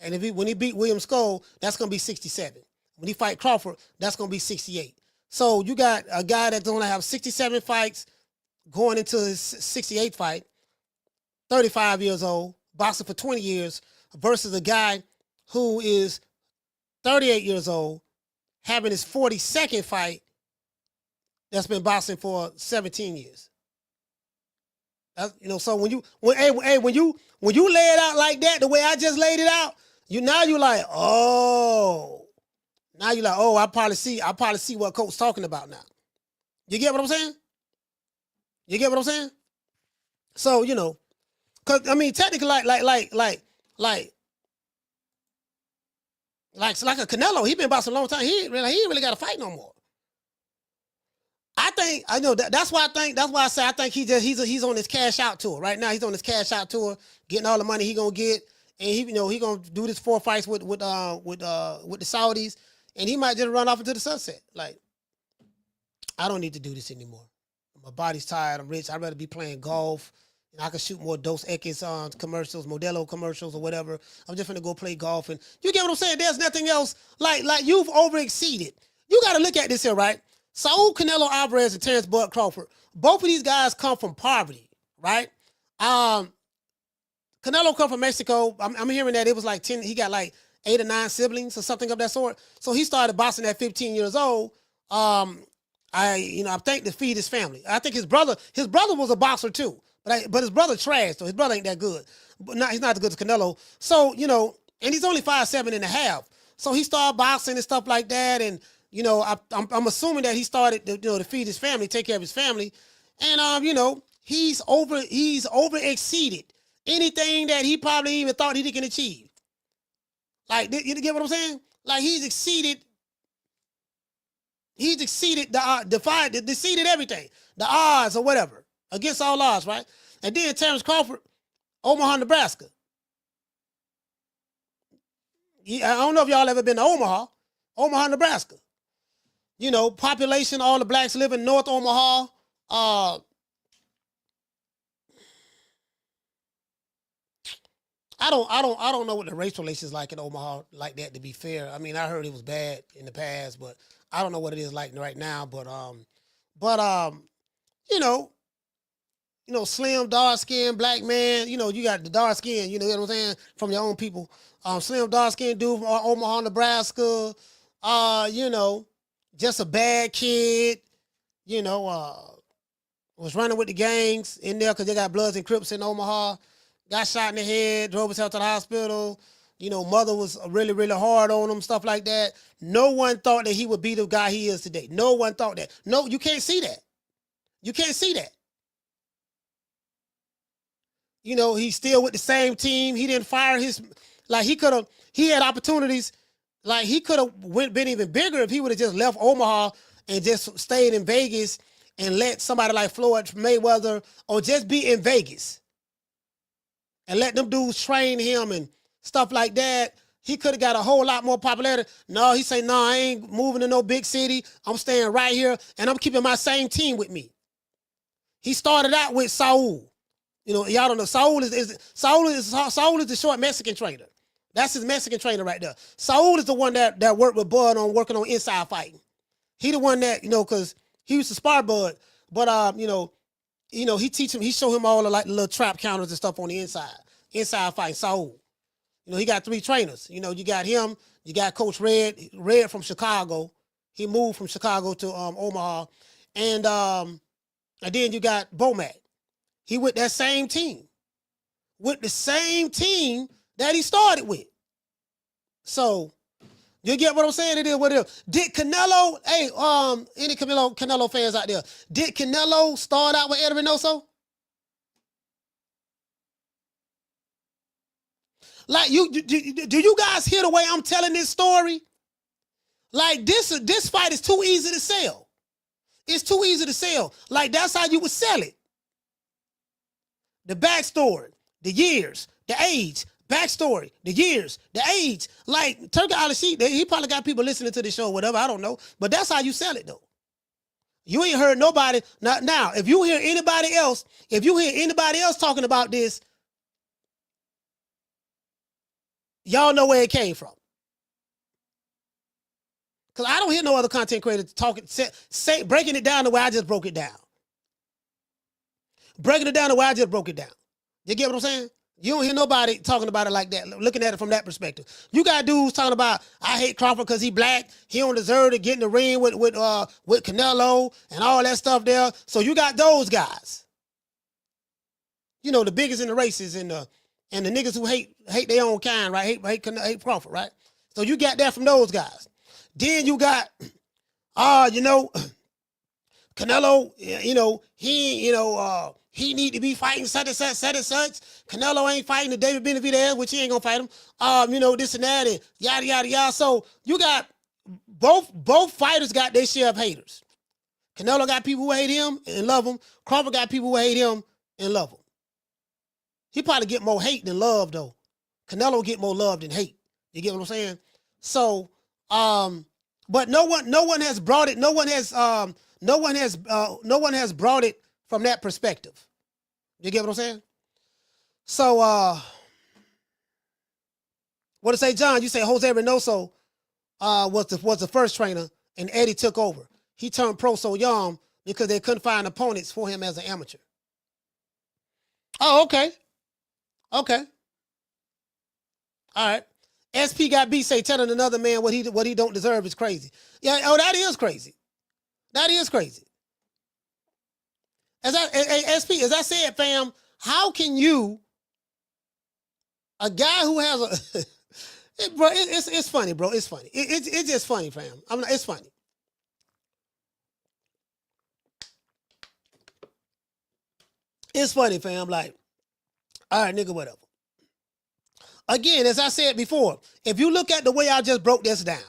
And when he beat William Skull, that's going to be 67. When he fight Crawford, that's going to be 68. So you got a guy that's going to have 67 fights going into his 68th fight, 35 years old, boxing for 20 years, versus a guy who is 38 years old, having his 42nd fight that's been boxing for 17 years. That's, you know, so when you lay it out like that, the way I just laid it out, you're like, oh. Now you're like, oh, I probably see what Coach's talking about now. You get what I'm saying? You get what I'm saying? So, you know, cause I mean technically like a Canelo, he been boxing a long time. He ain't really got to fight no more. That's why I say I think he's on his cash out tour right now. He's on his cash out tour, getting all the money he gonna get, and he gonna do this 4 fights with the Saudis, and he might just run off into the sunset. Like, I don't need to do this anymore. My body's tired. I'm rich. I'd rather be playing golf. And I can shoot more Dos Equis commercials, Modelo commercials or whatever. I'm just gonna go play golf. And you get what I'm saying? There's nothing else. Like you've overexceeded. You got to look at this here, right? Saul Canelo Alvarez and Terrence Bud Crawford. Both of these guys come from poverty, right? Canelo come from Mexico. I'm hearing that it was like 10. He got like 8 or 9 siblings or something of that sort. So he started boxing at 15 years old. I think to feed his family. I think his brother was a boxer too. But his brother trash, so his brother ain't that good. But he's not as good as Canelo. So, and he's only 5'7" and a half. So he started boxing and stuff like that. And, I'm assuming that he started to feed his family, take care of his family. And, he's over exceeded anything that he probably even thought he can achieve. Like, you get what I'm saying? Like he's exceeded exceeded everything, the odds or whatever. Against all odds, right? And then Terrence Crawford, Omaha, Nebraska. I don't know if y'all ever been to Omaha, Nebraska. Population, all the blacks live in North Omaha. I don't know what the race relations like in Omaha like that, to be fair. I mean, I heard it was bad in the past, but I don't know what it is like right now. But slim, dark-skinned black man, you got the dark skin, you know what I'm saying, from your own people. Slim, dark-skinned dude from Omaha, Nebraska, just a bad kid, was running with the gangs in there because they got Bloods and Crips in Omaha, got shot in the head, drove himself to the hospital, mother was really, really hard on him, stuff like that. No one thought that he would be the guy he is today. No one thought that. No, you can't see that. You can't see that. He's still with the same team. He didn't fire he had opportunities. Like he could have been even bigger if he would have just left Omaha and just stayed in Vegas and let somebody like Floyd Mayweather or just be in Vegas and let them dudes train him and stuff like that. He could have got a whole lot more popularity. No, he say, no, I ain't moving to no big city. I'm staying right here and I'm keeping my same team with me. He started out with Saul. Y'all don't know. Saul is the short Mexican trainer. That's his Mexican trainer right there. Saul is the one that worked with Bud on working on inside fighting. He the one that, because he used to spar Bud. But he teach him, he show him all the like little trap counters and stuff on the inside fighting. Saul. He got 3 trainers. You got him, you got Coach Red from Chicago. He moved from Chicago to Omaha. And then you got Bomac. He with that same team. With the same team that he started with. So, you get what I'm saying? It is what it is. Did Canelo, any Canelo fans out there, did Canelo start out with Ed Reynoso? Like, do you guys hear the way I'm telling this story? Like, this fight is too easy to sell. It's too easy to sell. Like, that's how you would sell it. The backstory, the years, the age, backstory, the years, the age. Like, Turkey Al-Sheikh, he probably got people listening to the show or whatever, I don't know. But that's how you sell it, though. You ain't heard nobody. Now, if you hear anybody else talking about this, y'all know where it came from. Because I don't hear no other content creator breaking it down the way I just broke it down. Breaking it down the way I just broke it down. You get what I'm saying? You don't hear nobody talking about it like that, looking at it from that perspective. You got dudes talking about, I hate Crawford because he black. He don't deserve to get in the ring with Canelo and all that stuff there. So you got those guys. The biggest in the races and the niggas who hate their own kind, right? Hate Crawford, right? So you got that from those guys. Then you got, Canelo, he need to be fighting such and such. Canelo ain't fighting the David Benavidez, which he ain't gonna fight him. This and that, and yada, yada, yada. So you got both fighters got their share of haters. Canelo got people who hate him and love him. Crawford got people who hate him and love him. He probably get more hate than love, though. Canelo get more love than hate. You get what I'm saying? So, but no one has brought it. No one has no one has brought it from that perspective. You get what I'm saying? So, what to say, John? You say Jose Reynoso was the first trainer, and Eddie took over. He turned pro so young because they couldn't find opponents for him as an amateur. Oh, okay. Okay. All right. SP got B say telling another man what he don't deserve is crazy. Yeah, oh, that is crazy. That is crazy. SP, as I said, fam, how can you, a guy who has a bro, it's funny, bro. It's funny. It's just funny, fam. It's funny. It's funny, fam. Like, all right, nigga, whatever. Again, as I said before, if you look at the way I just broke this down,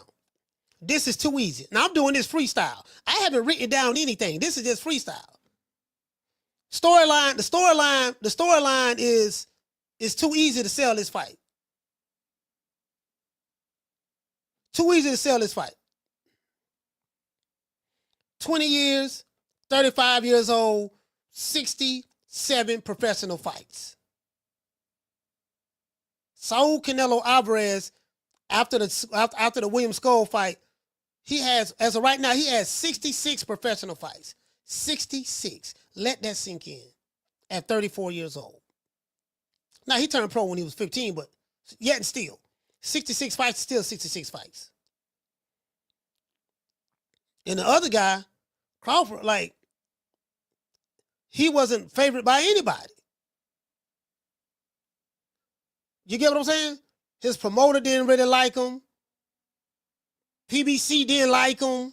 this is too easy. Now I'm doing this freestyle. I haven't written down anything. This is just freestyle. The storyline is too easy to sell this fight. Too easy to sell this fight. 20 years, 35 years old, 67 professional fights. Saul Canelo Alvarez, after the William Skull fight, he has, as of right now, he has 66 professional fights. 66. Let that sink in. At 34 years old. Now, he turned pro when he was 15, but yet and still, 66 fights, still 66 fights. And the other guy, Crawford, like, he wasn't favored by anybody. You get what I'm saying? His promoter didn't really like him. PBC didn't like him.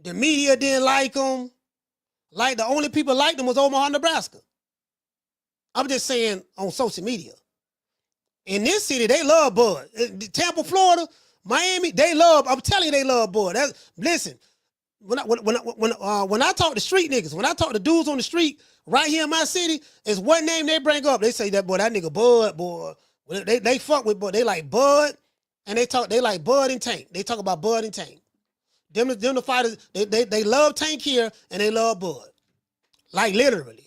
The media didn't like him. Like, the only people liked him was Omaha, Nebraska. I'm just saying on social media. In this city, they love Bud. Tampa, Florida, Miami, they love, I'm telling you, they love Bud. Listen, when I talk to street niggas, when I talk to dudes on the street right here in my city, it's one name they bring up. They say that, boy, that nigga Bud, boy. They fuck with Bud. They like Bud, and they like Bud and Tank. They talk about Bud and Tank. Them the fighters, they love Tank here, and they love Bud. Like, literally.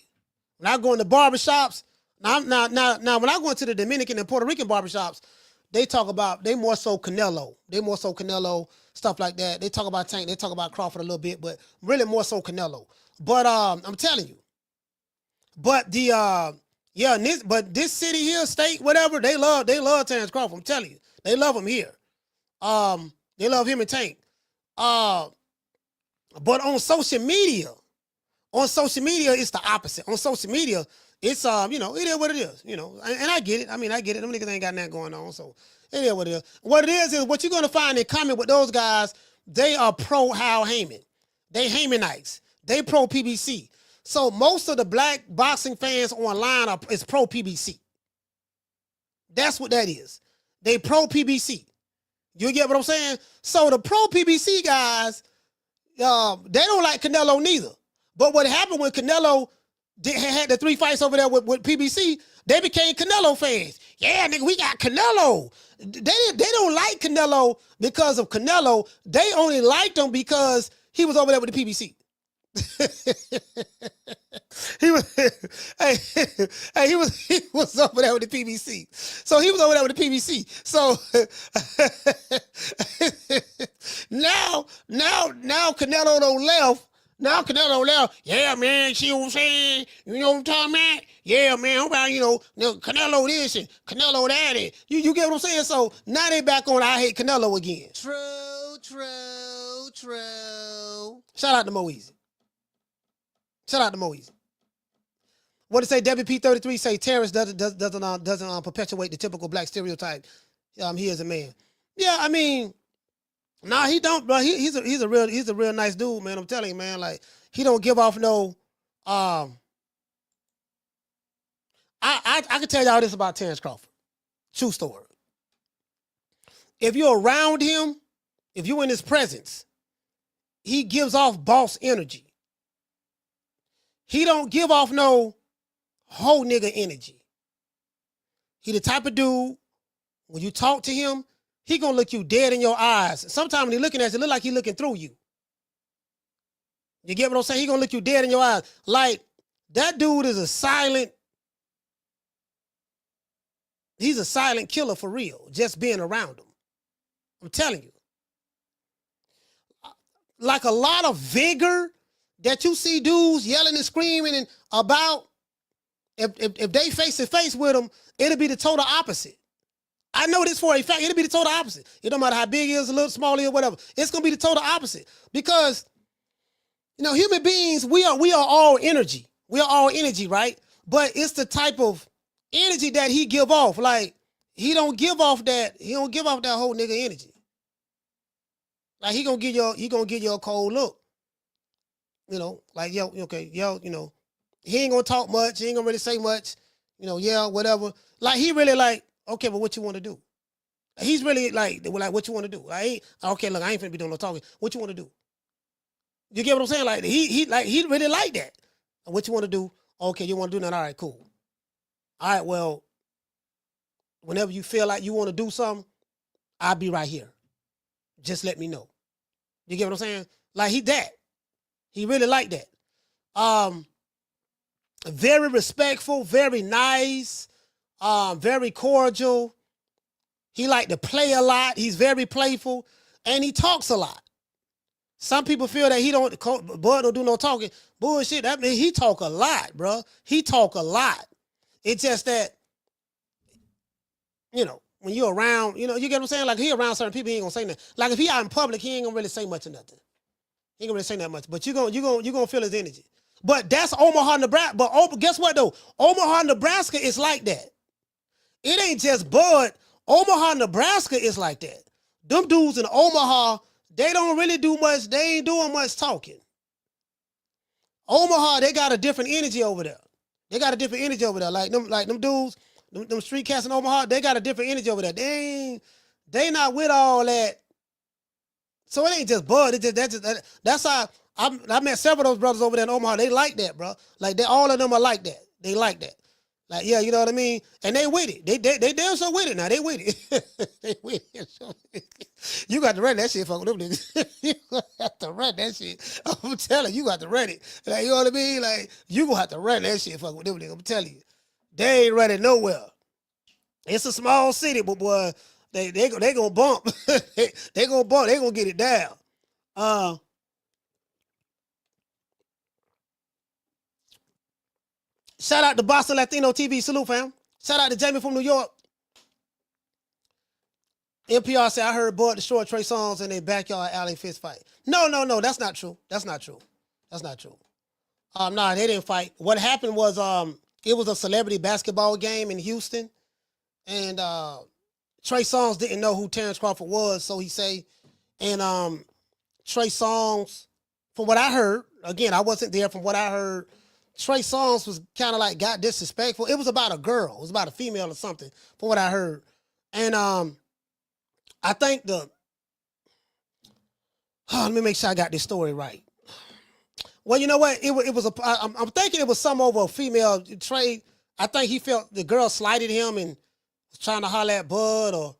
When I go into barbershops, now when I go into the Dominican and Puerto Rican barbershops, they more so Canelo. They more so Canelo, stuff like that. They talk about Tank, they talk about Crawford a little bit, but really more so Canelo. But I'm telling you. But but this city here, state, whatever, they love Terrence Crawford. I'm telling you. They love him here. They love him and Tank. But on social media, it's the opposite. On social media, it's it is what it is, and I get it. I mean, I get it. Them niggas ain't got nothing going on, so it is what it is. What it is what you're gonna find in common with those guys, they are pro Hal Heyman. They Heymanites. They pro PBC. So most of the black boxing fans online is pro PBC. That's what that is. They pro PBC. You get what I'm saying? So the pro PBC guys, they don't like Canelo neither. But what happened when Canelo had the 3 fights over there with PBC, they became Canelo fans. Yeah, nigga, we got Canelo. They don't like Canelo because of Canelo. They only liked him because he was over there with the PBC. he was over there with the PBC. So he was over there with the PBC. So now Canelo don't left. Now Canelo left. Yeah, man, see what I'm saying? You know what I'm talking about? Yeah, man, I'm about, Canelo this and Canelo that. And you get what I'm saying? So now they back on I hate Canelo again. True. Shout out to Moeezy. What to say? WP33 say Terrence doesn't perpetuate the typical black stereotype. He is a man. Yeah, I mean, nah, he don't, bro. He's a real nice dude, man. I'm telling you, man. Like, he don't give off no. I can tell y'all this about Terrence Crawford. True story. If you're around him, if you're in his presence, he gives off boss energy. He don't give off no whole nigga energy. He the type of dude, when you talk to him, he gonna look you dead in your eyes. Sometimes when he looking at you, it look like he looking through you. You get what I'm saying? He gonna look you dead in your eyes. Like, that dude is he's a silent killer for real, just being around him. I'm telling you. Like a lot of vigor that you see dudes yelling and screaming and about, if they face to face with him, it'll be the total opposite. I know this for a fact. It'll be the total opposite. It don't matter how big he is, a little small he is, whatever. It's gonna be the total opposite. Because, you know, human beings, we are all energy. We are all energy, right? But it's the type of energy that he give off. Like, he don't give off that whole nigga energy. Like, he gonna give you a cold look. You know, like, yo, okay, yo, you know, he ain't gonna talk much, he ain't gonna really say much, you know, yeah, whatever. Like, he really like, okay, but what you want to do? He's really like, what you want to do? Okay, look, I ain't finna be doing no talking. What you want to do? You get what I'm saying? Like, he really like that. What you want to do? Okay, you want to do that? All right, cool. All right, well, whenever you feel like you want to do something, I'll be right here. Just let me know. You get what I'm saying? Like, he really like that. Very respectful, very nice, very cordial. He like to play a lot. He's very playful, and he talks a lot. Some people feel that Bud don't do no talking. Bullshit. That means he talk a lot, bro. He talk a lot. It's just that, you know, when you're around, you know, you get what I'm saying? Like, he around certain people, he ain't gonna say nothing. Like, if he out in public, he ain't gonna really say much or nothing. He ain't gonna really say that much. But you gonna feel his energy. But that's Omaha, Nebraska. But guess what though? Omaha, Nebraska is like that. It ain't just Bud. Omaha, Nebraska is like that. Them dudes in Omaha, they don't really do much. They ain't doing much talking. Omaha, they got a different energy over there. Like them dudes, them street cats in Omaha, they got a different energy over there. They not with all that. So it ain't just Bud. That's how I met several of those brothers over there in Omaha. They like that, bro. Like, all of them are like that. They like that. Like, yeah, you know what I mean? And they with it. They damn sure with it now. They with it. They with it. You got to run that shit, fuck with them niggas. You got to run that shit. I'm telling you, you got to run it. Like, you know what I mean? Like, you gonna have to run that shit, fuck with them niggas. I'm telling you. They ain't running nowhere. It's a small city, but boy, they gonna bump. they gonna bump. They gonna get it down. Shout out to Boston Latino TV. Salute, fam. Shout out to Jamie from New York. NPR said, I heard Bud destroy Trey Songz in their backyard alley fist fight. No. That's not true. Nah, they didn't fight. What happened was, it was a celebrity basketball game in Houston. And Trey Songz didn't know who Terrence Crawford was, so he say. And Trey Songz, from what I heard, again, I wasn't there, from what I heard, Trey Songz was kind of like got disrespectful. It was about a girl. It was about a female or something, from what I heard. And I think let me make sure I got this story right. Well, you know what? I'm thinking it was some over a female. Trey, I think he felt the girl slighted him and was trying to holler at Bud or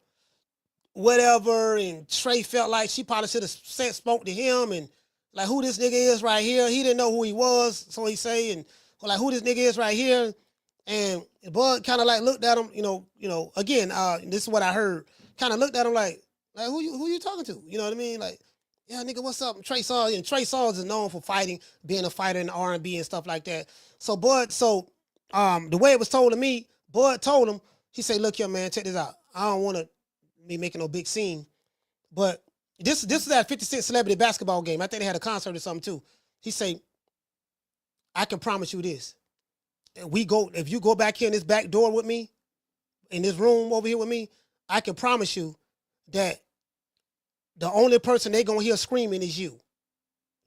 whatever. And Trey felt like she probably should have spoke to him and like, who this nigga is right here. He didn't know who he was, so he say, and like, who this nigga is right here. And Bud kind of like looked at him, you know, again, this is what I heard, kind of looked at him like who you talking to? You know what I mean? Like, yeah, nigga, what's up? Trey Songz, and Trey Songz is known for fighting, being a fighter in R&B and stuff like that. So the way it was told to me, Bud told him, he said, look here, man, check this out. I don't want to be making no big scene, but this is that 50 Cent celebrity basketball game. I think they had a concert or something too. He say, I can promise you this. If you go back here in this back door with me, in this room over here with me, I can promise you that the only person they're going to hear screaming is you.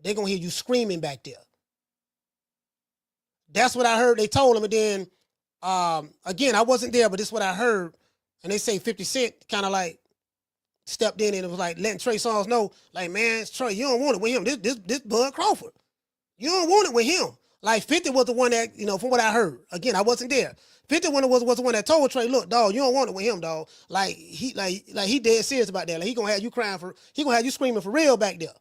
They're going to hear you screaming back there. That's what I heard. They told him. And then, again, I wasn't there, but this is what I heard. And they say 50 Cent kind of like stepped in and it was like letting Trey Songz know, like, man, Trey, you don't want it with him. This Bud Crawford. You don't want it with him. Like, 50 was the one that, you know, from what I heard. Again, I wasn't there. 50 was the one that told Trey, look, dog, you don't want it with him, dog. Like he dead serious about that. Like, he gonna have you screaming for real back there.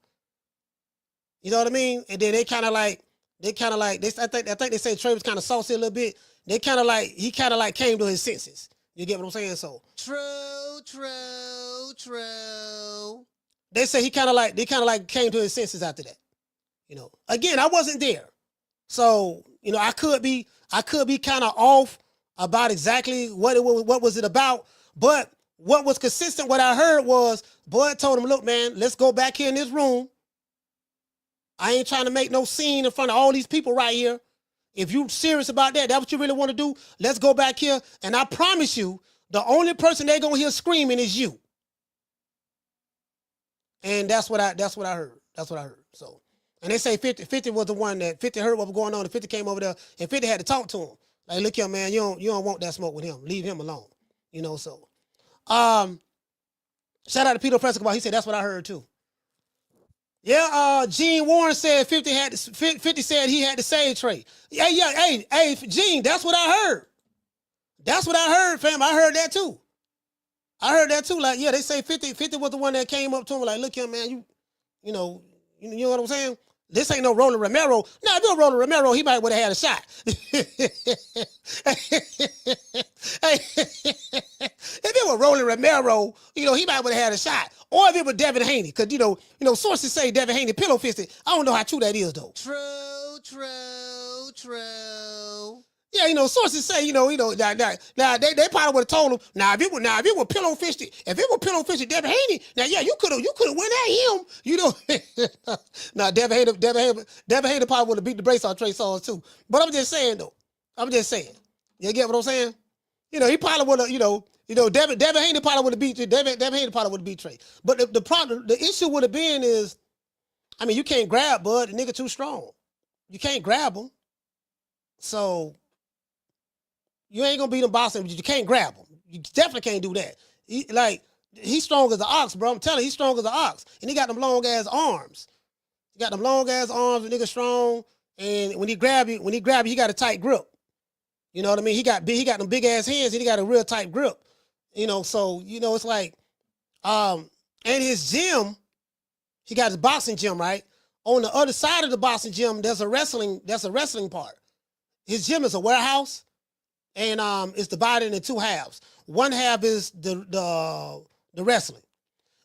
You know what I mean? And then they kind of like, I think they say Trey was kind of saucy a little bit. He kind of like came to his senses. You get what I'm saying? So true. They say they kind of like came to his senses after that. You know, again, I wasn't there, so you know I could be kind of off about exactly what was it about. But what was consistent, what I heard was Bud told him, "Look, man, let's go back here in this room. I ain't trying to make no scene in front of all these people right here. If you serious about that, that's what you really want to do, let's go back here. And I promise you, the only person they're gonna hear screaming is you." And that's what I heard. That's what I heard. So, and they say 50 was the one that 50 heard what was going on, and 50 came over there, and 50 had to talk to him. Like, look here, man, you don't want that smoke with him. Leave him alone. You know, so. Shout out to Peter Prescott. He said that's what I heard too. Yeah, Gene Warren said 50 said he had to save Trey. Hey, Gene, that's what I heard. That's what I heard, fam. I heard that too. Like, yeah, they say 50 was the one that came up to him like, look here, man, you know what I'm saying? This ain't no Roland Romero. Now, if you're Roland Romero, he might would have had a shot. If it was Roland Romero, you know, he might would have had a shot. Or if it was Devin Haney, because, you know, sources say Devin Haney pillow fisted. I don't know how true that is, though. True. Yeah, you know, sources say, now they probably would have told him, if it was pillow fisted, Devin Haney, now yeah, you could have went at him, you know. Now Devin Haney probably would have beat the brace on Trey Songz too. But I'm just saying though. You get what I'm saying? You know, he probably would have, Devin Haney probably would have beat Devin Haney probably would have beat Trey. But the issue would have been is, I mean, you can't grab Bud, the nigga too strong. You can't grab him. So you ain't gonna beat him boxing, but you can't grab him. You definitely can't do that. He's strong as an ox, bro. I'm telling you, he's strong as an ox. And he got them long ass arms. The nigga strong. And when he grab you, he got a tight grip. You know what I mean? He got them big ass hands, and he got a real tight grip. You know, so it's like, and his gym, he got his boxing gym, right? On the other side of the boxing gym, there's a wrestling part. His gym is a warehouse. And it's divided into two halves. One half is the wrestling.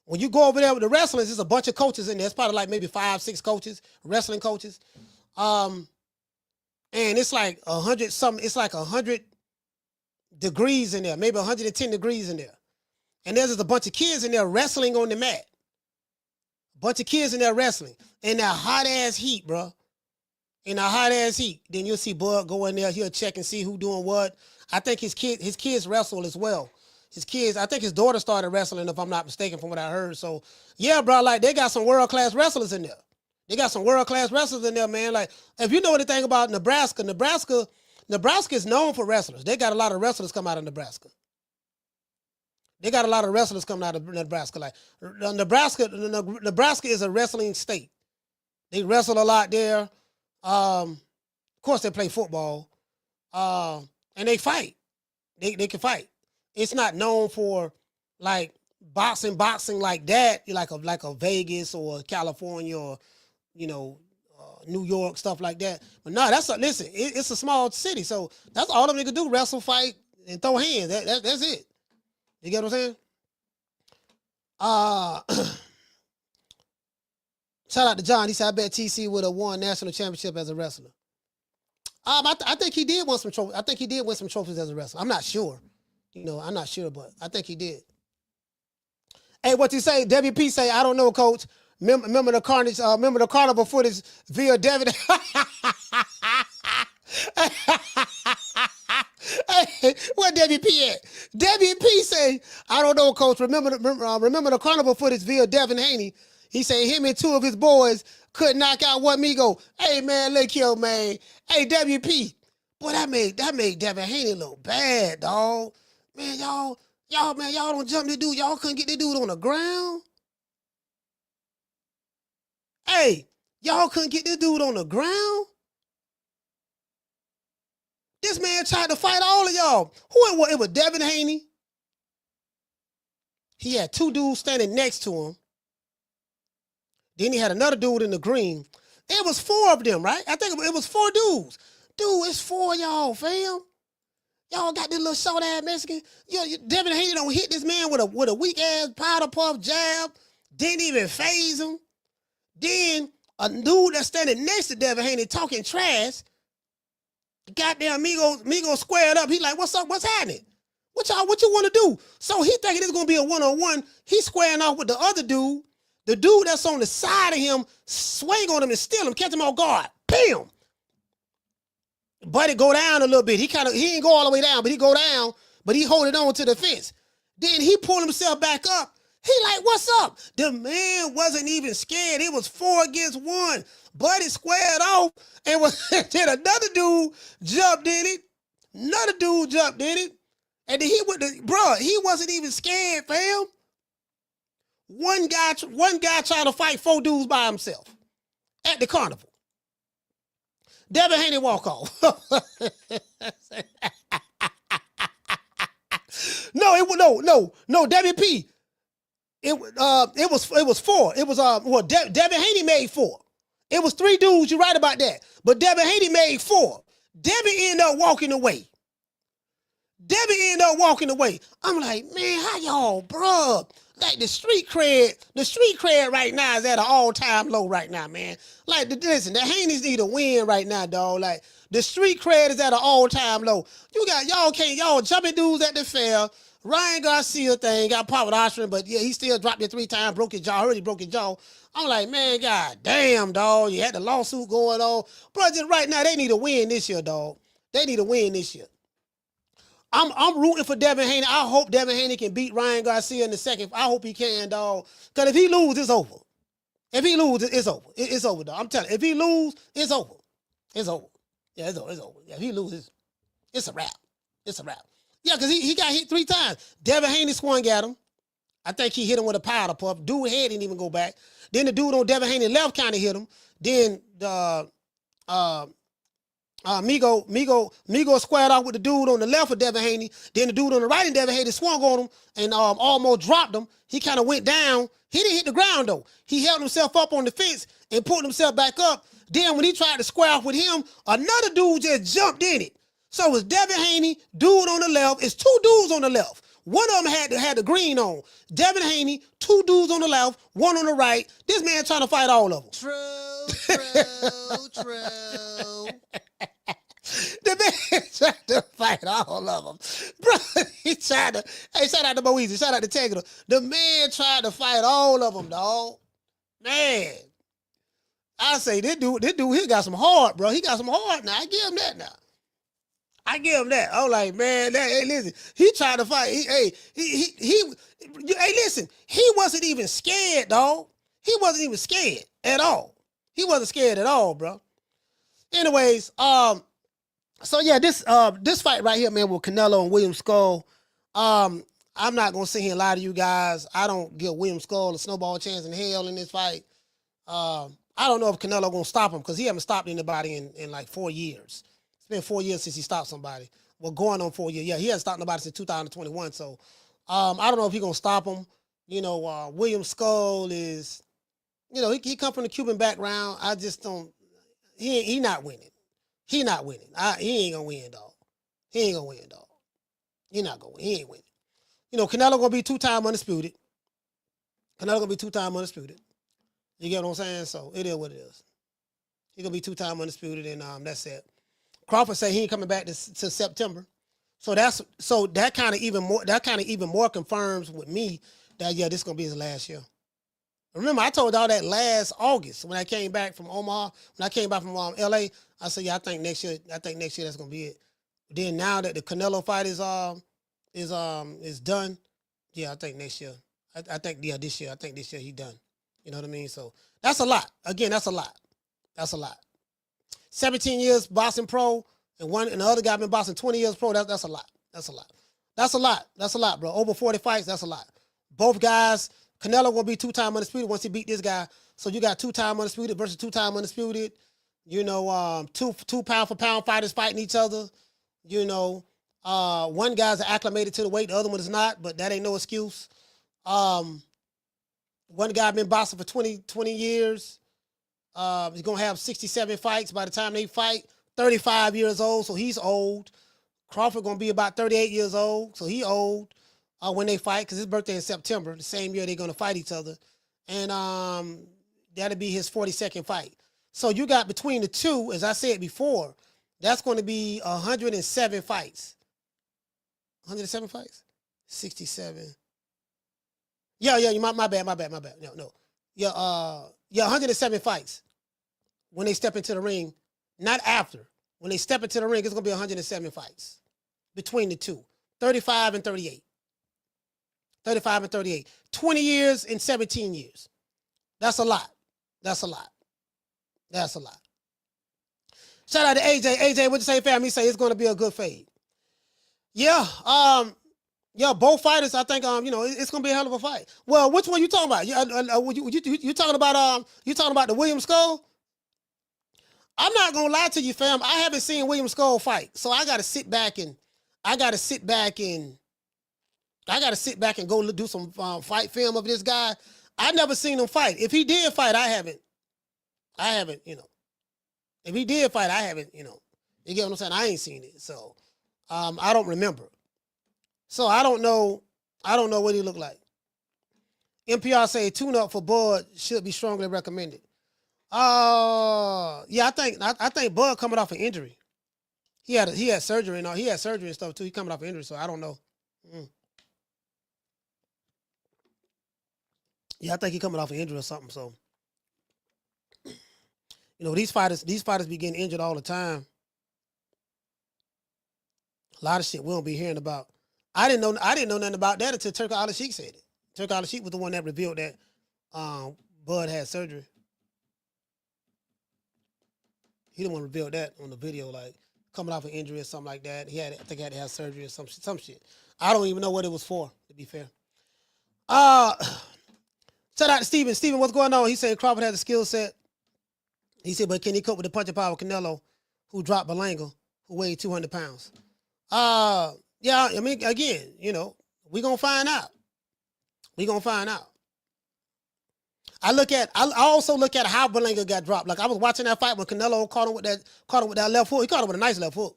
When you go over there with the wrestling, there's a bunch of coaches in there. It's probably like maybe 5-6 coaches, wrestling coaches. And it's like 100 something. It's like 100 degrees in there, maybe 110 degrees in there. And there's just a bunch of kids in there wrestling on the mat. A bunch of kids in there wrestling in that hot ass heat, bro. In a hot ass heat, then you'll see Bud go in there. He'll check and see who doing what. I think his kids wrestle as well. I think his daughter started wrestling, if I'm not mistaken, from what I heard. So yeah, bro, like they got some world class wrestlers in there. Man. Like if you know anything about Nebraska is known for wrestlers. They got a lot of wrestlers come out of Nebraska. Like Nebraska is a wrestling state. They wrestle a lot there. Of course, they play football, and they fight. They can fight. It's not known for like boxing like that, like a Vegas or California or New York, stuff like that. But no, it's a small city, so that's all them niggas do: wrestle, fight, and throw hands. That's it. You get what I'm saying? Shout out to John. He said, I bet TC would have won national championship as a wrestler. I think he did win some trophies. I think he did win some trophies as a wrestler. I'm not sure. I'm not sure, but I think he did. Hey, what you say? WP say, I don't know, coach. Remember the carnage, remember the carnival footage via Devin. Hey, where WP at? WP say, I don't know, coach. Remember the carnival footage via Devin Haney. He said him and two of his boys could knock out one Migo. Hey, man, look here, man. Hey, WP. Boy, that made Devin Haney look bad, dog. Man, y'all don't jump the dude. Y'all couldn't get the dude on the ground. Hey, y'all couldn't get this dude on the ground? This man tried to fight all of y'all. Who it was? It was Devin Haney. He had two dudes standing next to him. Then he had another dude in the green. It was 4 of them, right? I think it was 4 dudes. Dude, it's 4 of y'all, fam. Y'all got this little short-ass Mexican. Devin Haney don't hit this man with a weak-ass powder puff jab. Didn't even phase him. Then a dude that's standing next to Devin Haney talking trash. Goddamn Migo squared up. He like, what's up? What's happening? What you want to do? So he thinking it's going to be a one-on-one. He's squaring off with the other dude. The dude that's on the side of him swing on him and steal him, catch him off guard. Bam! Buddy go down a little bit. He ain't go all the way down, but he go down, but he holding on to the fence. Then he pulled himself back up. He like, what's up? The man wasn't even scared. It was 4 against 1. Buddy squared off, and then another dude jumped in it. Another dude jumped in it. And then he wasn't even scared, fam. One guy trying to fight 4 dudes by himself at the carnival. Devin Haney walk off. No, WP. It was 4. It was Devin Haney made 4. It was 3 dudes. You're right about that. But Devin Haney made 4. Devin ended up walking away. I'm like, man, how y'all, bruh? Like the street cred right now is at an all-time low right now, man. Like, listen, the Haneys need a win right now, dog. Like, the street cred is at an all-time low. Y'all jumping dudes at the fair. Ryan Garcia thing got popped with Ostrin, but yeah, he still dropped it 3 times, broke his jaw, already broke his jaw. I'm like, man, god damn, dog. You had the lawsuit going on. Bro, just right now, they need a win this year, dog. They need a win this year. I'm rooting for Devin Haney. I hope Devin Haney can beat Ryan Garcia in the second. I hope he can, dog. Because if he loses, it's over. If he loses, it's over. It's over, dog. I'm telling you. If he loses, it's over. It's over. Yeah, it's over. Yeah, if he loses, it's a wrap. It's a wrap. Yeah, because he got hit 3 times. Devin Haney swung at him. I think he hit him with a powder puff. Dude head didn't even go back. Then the dude on Devin Haney left kind of hit him. Then Migo squared off with the dude on the left of Devin Haney. Then the dude on the right of Devin Haney swung on him and almost dropped him. He kind of went down. He didn't hit the ground, though. He held himself up on the fence and pulled himself back up. Then when he tried to square off with him, another dude just jumped in it. So it was Devin Haney, dude on the left. It's 2 dudes on the left. One of them had the green on. Devin Haney, 2 dudes on the left, 1 on the right. This man trying to fight all of them. True. The man tried to fight all of them. Bro, he tried to, hey, shout out to Moeezy, shout out to Tegra. The man tried to fight all of them, dog. Man. I say, this dude, he got some heart, bro. He got some heart now. I give him that now. I'm like, man, hey, listen, he tried to fight. Hey, listen, he wasn't even scared, dog. He wasn't even scared at all. He wasn't scared at all, bro. Anyways, so yeah, this fight right here, man, with Canelo and William Skull. I'm not gonna sit here and lie to you guys. I don't give William Skull a snowball chance in hell in this fight. I don't know if Canelo gonna stop him because he haven't stopped anybody in like 4 years. It's been 4 years since he stopped somebody. Well, going on 4 years. Yeah, he hasn't stopped nobody since 2021. So I don't know if he's gonna stop him. You know, William Skull is, you know, he come from the Cuban background. I just don't. He not winning. He not winning. He ain't gonna win, dog. He ain't gonna win, dog. He not gonna win. He ain't winning. You know, Canelo gonna be 2-time undisputed. Canelo gonna be 2-time undisputed. You get what I'm saying? So it is what it is. He gonna be 2-time undisputed, and that's it. Crawford say he ain't coming back to September. So that kind of even more confirms with me that yeah, this is gonna be his last year. Remember, I told y'all that last August when I came back from Omaha, when I came back from LA, I said, yeah, I think next year that's gonna be it. Then now that the Canelo fight is done, yeah, I think next year. I think this year he done. You know what I mean? So that's a lot. Again, that's a lot. That's a lot. 17 years boxing pro, and the other guy been boxing 20 years pro. That's a lot. That's a lot. That's a lot. That's a lot, bro. Over 40 fights, that's a lot. Both guys, Canelo gonna be 2-time undisputed once he beat this guy. So you got 2-time undisputed versus 2-time undisputed. You know, two pound for pound fighters fighting each other. You know, one guy's acclimated to the weight, the other one is not, but that ain't no excuse. One guy been boxing for 20 years. He's going to have 67 fights by the time they fight. 35 years old, so he's old. Crawford going to be about 38 years old, so he old when they fight because his birthday is September, the same year they're going to fight each other. And that'll be his 42nd fight. So you got between the two, as I said before, that's going to be 107 fights. 107 fights? 67. Yeah, my bad. No. Yeah, 107 fights when they step into the ring. Not after. When they step into the ring, it's going to be 107 fights between the two. 35 and 38. 35 and 38. 20 years and 17 years. That's a lot. That's a lot. That's a lot. Shout out to AJ. AJ, what you say, fam? He say it's going to be a good fade. Yeah. Both fighters, I think, it's going to be a hell of a fight. Well, which one you talking about? You talking about the William Skull? I'm not gonna lie to you, fam. I haven't seen William Skull fight, so I gotta sit back and go do some fight film of this guy. I never seen him fight. If he did fight, I haven't. If he did fight, I haven't. You get what I'm saying? I ain't seen it, so I don't remember. So I don't know what he looked like. NPR say tune-up for Bud should be strongly recommended. Yeah, I think Bud coming off an injury. He had surgery and all. He had surgery and stuff too. He coming off an injury, so I don't know. Yeah, I think he coming off an injury or something. So, these fighters be getting injured all the time. A lot of shit we don't be hearing about. I didn't know nothing about that until Turki Al-Sheikh said it. Turki Al-Sheikh was the one that revealed that Bud had surgery. He didn't want to reveal that on the video, like coming off an injury or something like that. I think he had to have surgery or some shit. I don't even know what it was for, to be fair. Shout out to Steven. Steven, what's going on? He said Crawford has a skill set. He said, but can he cope with the punching power of Canelo, who dropped Berlanga, who weighed 200 pounds? Yeah, I mean, again, we're going to find out. We're going to find out. I also look at how Berlanga got dropped. Like I was watching that fight when Canelo caught him with that left hook. He caught him with a nice left hook.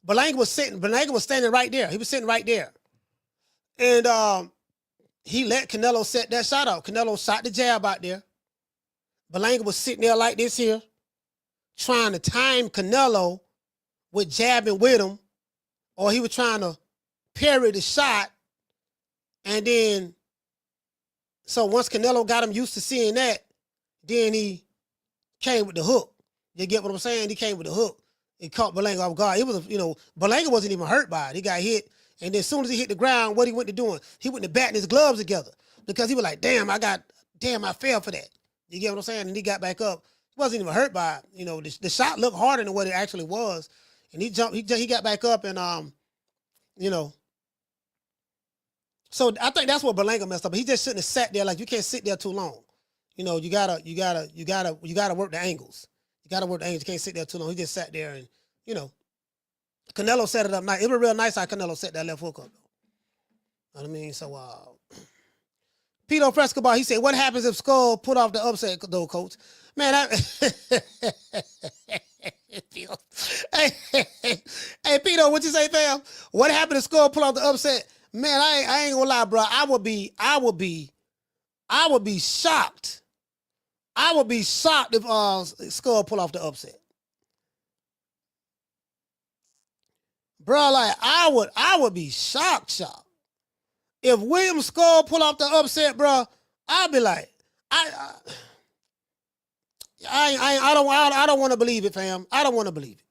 Berlanga was standing right there. He was sitting right there. And he let Canelo set that shot out. Canelo shot the jab out there. Berlanga was sitting there like this here, trying to time Canelo with jabbing with him, or he was trying to parry the shot. And then, so once Canelo got him used to seeing that, then he came with the hook. You get what I'm saying? He came with the hook. He caught Berlanga off guard. It was, Berlanga wasn't even hurt by it. He got hit. And then as soon as he hit the ground, what he went to doing? He went to batting his gloves together because he was like, damn, I fell for that. You get what I'm saying? And he got back up. He wasn't even hurt by it. The shot looked harder than what it actually was. And he jumped, he got back up and, So I think that's what Berlanga messed up. He just shouldn't have sat there. Like, you can't sit there too long. You gotta work the angles. You gotta work the angles. You can't sit there too long. He just sat there and, Canelo set it up nice. It was real nice how Canelo set that left hook up, though. You know what I mean? So, Pito Frescobar, he said, what happens if Skull put off the upset, though, coach? Man, hey, Pito, what you say, fam? What happened if Skull pull off the upset? Man, I ain't gonna lie, bro. I would be shocked. I would be shocked if Skull pull off the upset. Bro, like I would be shocked. If William Skull pull off the upset, bro, I'd be like, I don't want to believe it, fam. I don't want to believe it.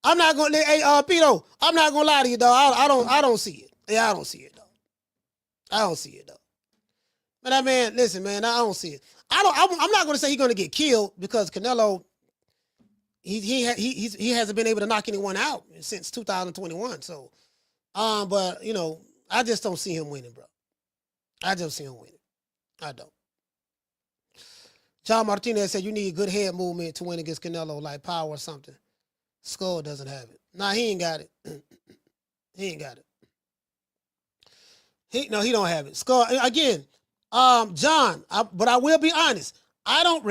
I'm not gonna, hey, Pito, I'm not gonna lie to you, dog. I don't see it. Yeah, I don't see it, though. I don't see it, though. But that man, listen, man, I don't see it. I'm not gonna say he's gonna get killed because Canelo, he hasn't been able to knock anyone out since 2021. So, but I just don't see him winning, bro. I just see him winning. I don't. John Martinez said you need good head movement to win against Canelo, like power or something. Skull doesn't have it. Nah, he ain't got it. He ain't got it. He don't have it. Skull, again, John, but I will be honest. I don't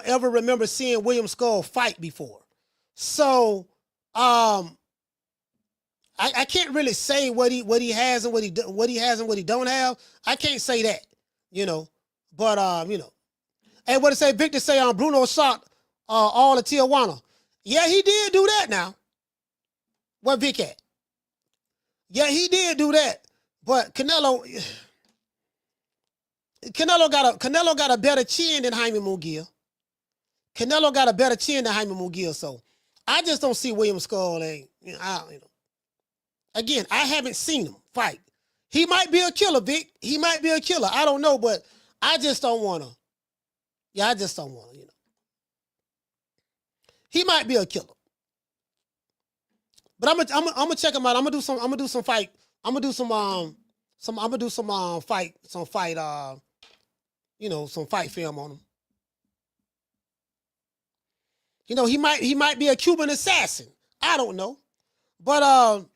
ever remember seeing William Skull fight before. So, I can't really say what he has and what he don't have. I can't say that, But hey, what to say? Victor say Bruno shot all of Tijuana. Yeah, he did do that. Now, where Vic at? Yeah, he did do that. But Canelo got a better chin than Jaime Munguia. Canelo got a better chin than Jaime Munguia. So I just don't see William Skull. Again, I haven't seen him fight. He might be a killer, Vic. He might be a killer. I don't know, but I just don't want to. Yeah, I just don't want to, He might be a killer. But I'm gonna check him out. I'm gonna do some fight. I'm gonna do some fight film on him. He might be a Cuban assassin. I don't know. But I'm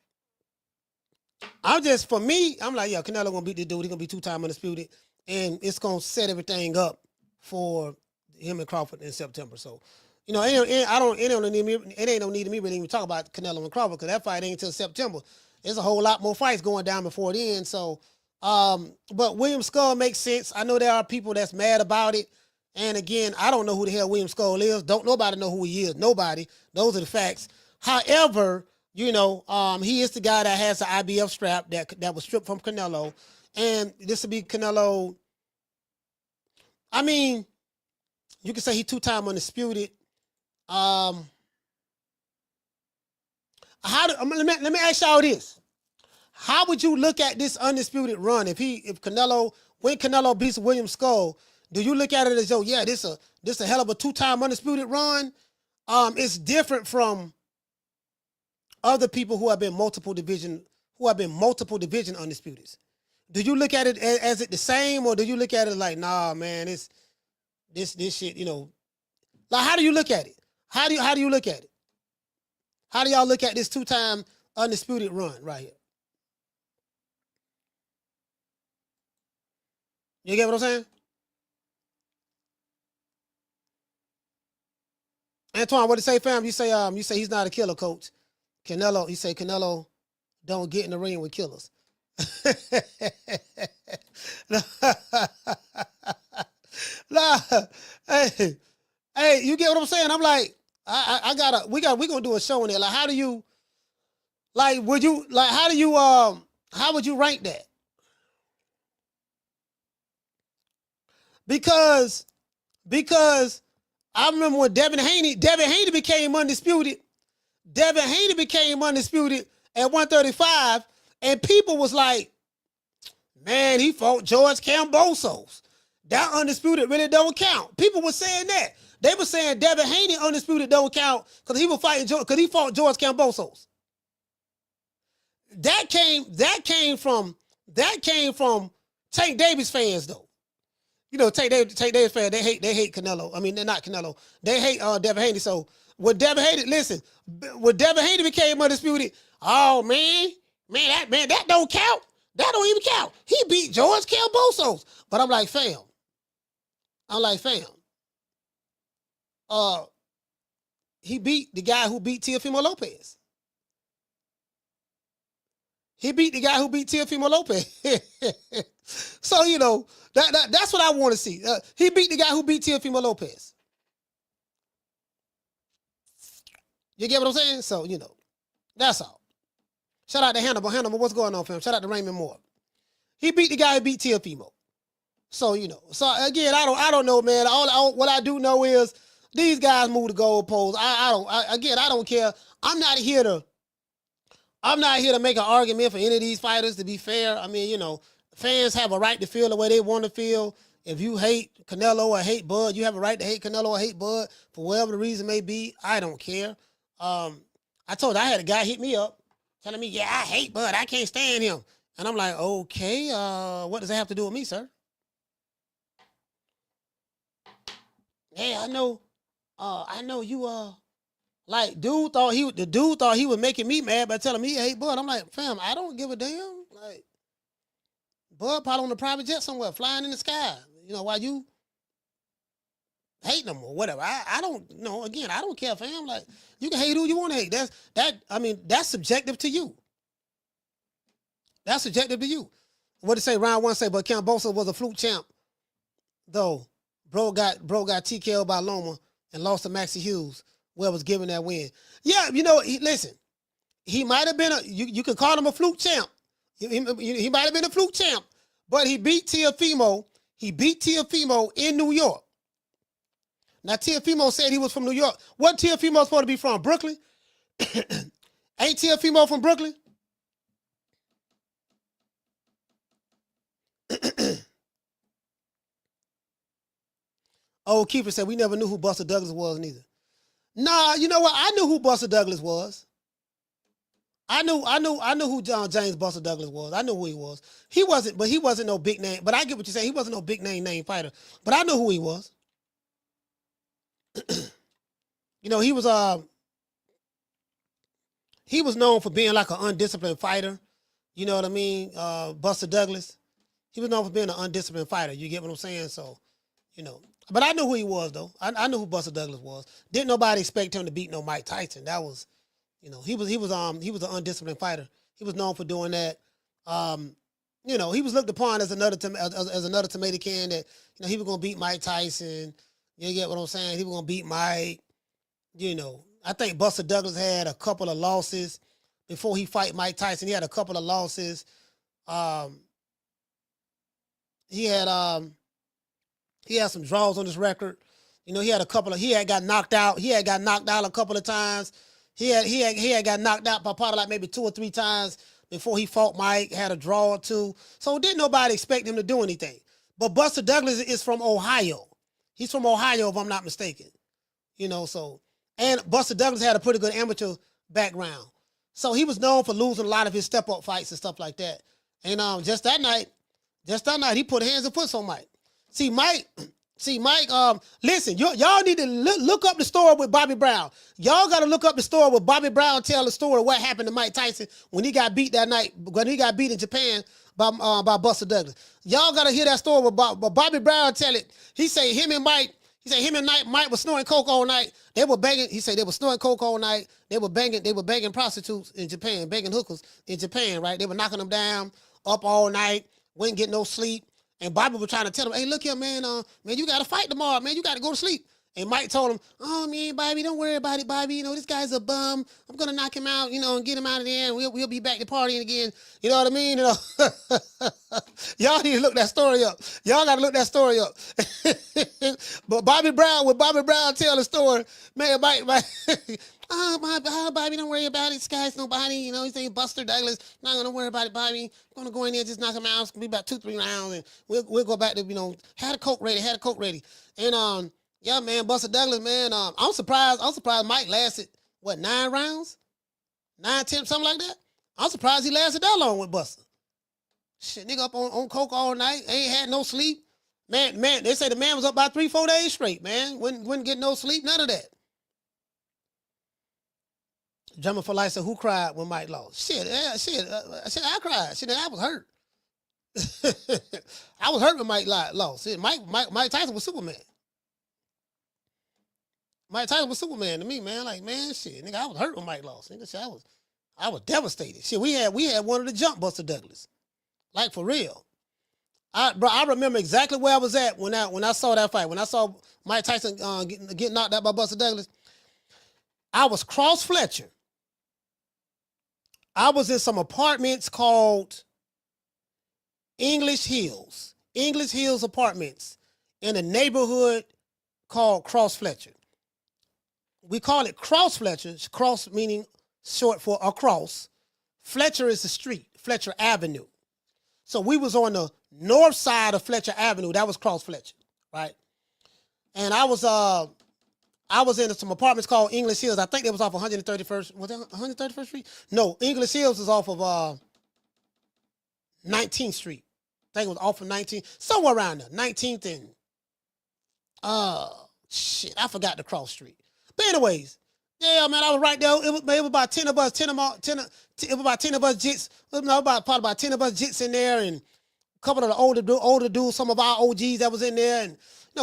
like, yeah, Canelo gonna beat this dude. He's gonna be 2-time undisputed, and it's gonna set everything up for him and Crawford in September. So, it ain't no need to me really even talk about Canelo and Crawford, because that fight ain't until September. There's a whole lot more fights going down before then. So, but William Skull makes sense. I know there are people that's mad about it. And again, I don't know who the hell William Skull is. Don't nobody know who he is. Nobody. Those are the facts. However, he is the guy that has the IBF strap that was stripped from Canelo. And this would be Canelo. I mean, you can say he's 2-time undisputed. Let me ask y'all this. How would you look at this undisputed run when Canelo beats William Skull? Do you look at it as, this a hell of a 2-time undisputed run? It's different from other people who have been multiple division undisputeds. Do you look at it as it the same, or do you look at it like, nah, man, this shit, like, how do you look at it? How do you look at it? How do y'all look at this 2-time undisputed run right here? You get what I'm saying? Antoine, what do you say, fam? You say he's not a killer, coach. You say Canelo don't get in the ring with killers. Nah, hey, you get what I'm saying? I'm like, we're gonna do a show on it. Like, how would you rank that? Because I remember when Devin Haney became undisputed. Devin Haney became undisputed at 135, and people was like, man, he fought George Kambosos. That undisputed really don't count. People were saying that. They were saying Devin Haney undisputed don't count because he fought George Kambosos. That came from Tank Davis fans though. Tank Davis fans, they hate Canelo. I mean, they're not Canelo. They hate Devin Haney. So when Devin Haney became undisputed, oh man, that don't count. That don't even count. He beat George Kambosos. But I'm like, fam. He beat the guy who beat Teofimo Lopez. So, that's what I want to see. He beat the guy who beat Teofimo Lopez. You get what I'm saying? So, that's all. Shout out to Hannibal. Hannibal, what's going on, fam? Shout out to Raymond Moore. He beat the guy who beat Teofimo. So, So, again, I don't know, man. What I do know is these guys move the goalposts. I don't care. I'm not here to make an argument for any of these fighters, to be fair. I mean, fans have a right to feel the way they want to feel. If you hate Canelo or hate Bud, you have a right to hate Canelo or hate Bud for whatever the reason may be. I don't care. I had a guy hit me up telling me, yeah, I hate Bud. I can't stand him. And I'm like, okay, what does that have to do with me, sir? Yeah, I know you, like, the dude thought he was making me mad by telling me he hate Bud. I'm like, fam, I don't give a damn. Like, Bud probably on a private jet somewhere, flying in the sky. While you hate them or whatever. I don't know. Again, I don't care, fam. Like, you can hate who you want to hate. That's subjective to you. That's subjective to you. What did it say? Round one say, but Cambosa was a fluke champ. Though, bro got TKO by Loma and lost to Maxie Hughes, where was given that win. Yeah, listen, he might have been you can call him a fluke champ. He might have been a fluke champ, but he beat Teofimo. He beat Teofimo in New York. Now, Teofimo said he was from New York. What Teofimo supposed to be from? Brooklyn? Ain't Teofimo from Brooklyn? Oh, Keeper said we never knew who Buster Douglas was neither. Nah, you know what? I knew who Buster Douglas was. I knew who James Buster Douglas was. I knew who he was. He wasn't no big name. But I get what you're saying. He wasn't no big name fighter. But I knew who he was. He was known for being like an undisciplined fighter. You know what I mean? Buster Douglas. He was known for being an undisciplined fighter. You get what I'm saying? So, But I knew who he was, though. I knew who Buster Douglas was. Didn't nobody expect him to beat no Mike Tyson. That was, he was an undisciplined fighter. He was known for doing that. He was looked upon as another tomato can that, he was gonna beat Mike Tyson. You get what I'm saying? He was gonna beat Mike. I think Buster Douglas had a couple of losses before he fight Mike Tyson. He had a couple of losses. He had some draws on his record. He had got knocked out. He had got knocked out a couple of times. He had got knocked out by probably like maybe 2 or 3 times before he fought Mike, had a draw or 2. So didn't nobody expect him to do anything. But Buster Douglas is from Ohio. He's from Ohio, if I'm not mistaken. And Buster Douglas had a pretty good amateur background. So he was known for losing a lot of his step-up fights and stuff like that. And just that night, he put hands and foot on Mike. See, Mike, listen, y'all need to look up the story with Bobby Brown. Y'all got to look up the story with Bobby Brown tell the story of what happened to Mike Tyson when he got beat that night, when he got beat in Japan by Buster Douglas. Y'all got to hear that story with Bobby Brown tell it. He said him and Mike was snorting coke all night. They were banging. He said they were snorting coke all night. They were banging prostitutes in Japan, banging hookers in Japan, right? They were knocking them down, up all night, wouldn't get no sleep. And Bobby was trying to tell him, hey, look here, man, you got to fight tomorrow, man. You got to go to sleep. And Mike told him, oh, man, Bobby, don't worry about it, Bobby. This guy's a bum. I'm going to knock him out, and get him out of there, and we'll be back to partying again. You know what I mean? Y'all need to look that story up. Y'all got to look that story up. But Bobby Brown tell the story, man, Mike, Bobby, don't worry about it. This guy's nobody. He's saying Buster Douglas. Not going to worry about it, Bobby. I'm going to go in there, just knock him out. It's going to be about 2-3 rounds, and we'll go back to, had a coke ready. And, yeah, man, Buster Douglas, man, I'm surprised Mike lasted, 9 rounds? 9, 10, something like that? I'm surprised he lasted that long with Buster. Shit, nigga up on coke all night, ain't had no sleep. Man, they say the man was up by 3-4 days straight, man. Wouldn't get no sleep, none of that. Drummer for Life said, who cried when Mike lost? Shit, I cried. Shit, I was hurt. I was hurt when Mike lost. Shit, Mike Tyson was Superman. Mike Tyson was Superman to me, man. Like, man, shit, nigga, I was hurt when Mike lost. Nigga, shit, I was devastated. Shit, we had one of the jump Buster Douglas. Like, for real. I remember exactly where I was at when I saw that fight. When I saw Mike Tyson get knocked out by Buster Douglas, I was cross Fletcher. I was in some apartments called English Hills Apartments in a neighborhood called Cross Fletcher. We call it Cross Fletcher, cross meaning short for across. Fletcher is the street, Fletcher Avenue. So we was on the north side of Fletcher Avenue. That was Cross Fletcher, right? And I was in some apartments called English Hills. I think it was off 131st. Was that 131st Street? No, English Hills is off of 19th Street. I think it was off of 19th, somewhere around there, 19th and I forgot the cross street. But anyways, yeah, man, I was right there. It was about 10 of us, it was about 10 of us jits. No, probably about 10 of us jits in there, and a couple of the older dudes, some of our OGs that was in there, and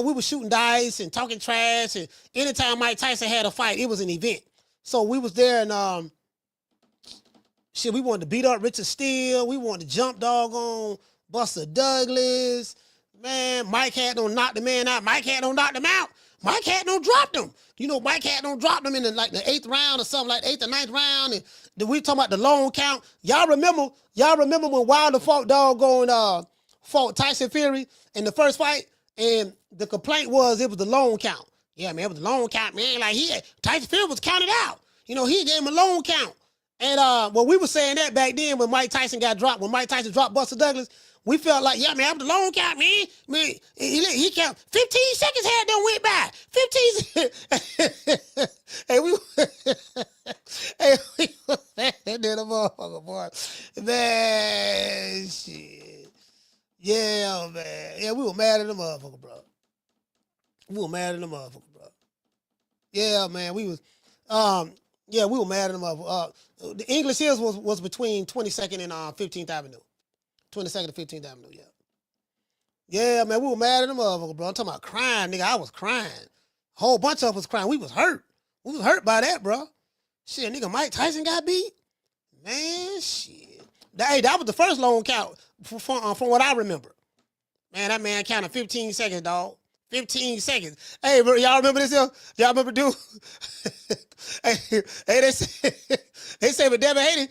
we were shooting dice and talking trash. And anytime Mike Tyson had a fight, it was an event. So we was there and we wanted to beat up Richard Steele. We wanted to jump dog on Buster Douglas. Man, Mike had to knock the man out. Mike had to knock them out. Mike had to drop them. Mike had to drop them in the 8th round or something, like the 8th or 9th round. And we talking about the long count. Y'all remember when Wilder fought fought Tyson Fury in the first fight? And the complaint was it was the long count. Yeah, man, it was the long count, man. Like Tyson Fury was counted out. He gave him a long count. And we were saying that back then when Mike Tyson got dropped, when Mike Tyson dropped Buster Douglas, we felt like, yeah, man, I'm the long count, man. Man, he count 15 seconds had done went by. 15 Hey, we that did a motherfucker, boy. Man, shit. Yeah, man. Yeah, we were mad at the motherfucker, bro. Yeah, man, we was we were mad at the motherfucker. The English Hills was between 22nd and 15th Avenue. 22nd and 15th Avenue, yeah. Yeah, man, we were mad at the motherfucker, bro. I'm talking about crying, nigga. I was crying. A whole bunch of us was crying. We was hurt. We was hurt by that, bro. Shit, nigga, Mike Tyson got beat? Man, shit. That was the first long count from what I remember. Man, that man counted 15 seconds, dog. 15 seconds. Hey, bro, y'all remember this here? Y'all remember dude? hey, they say with Devin Haney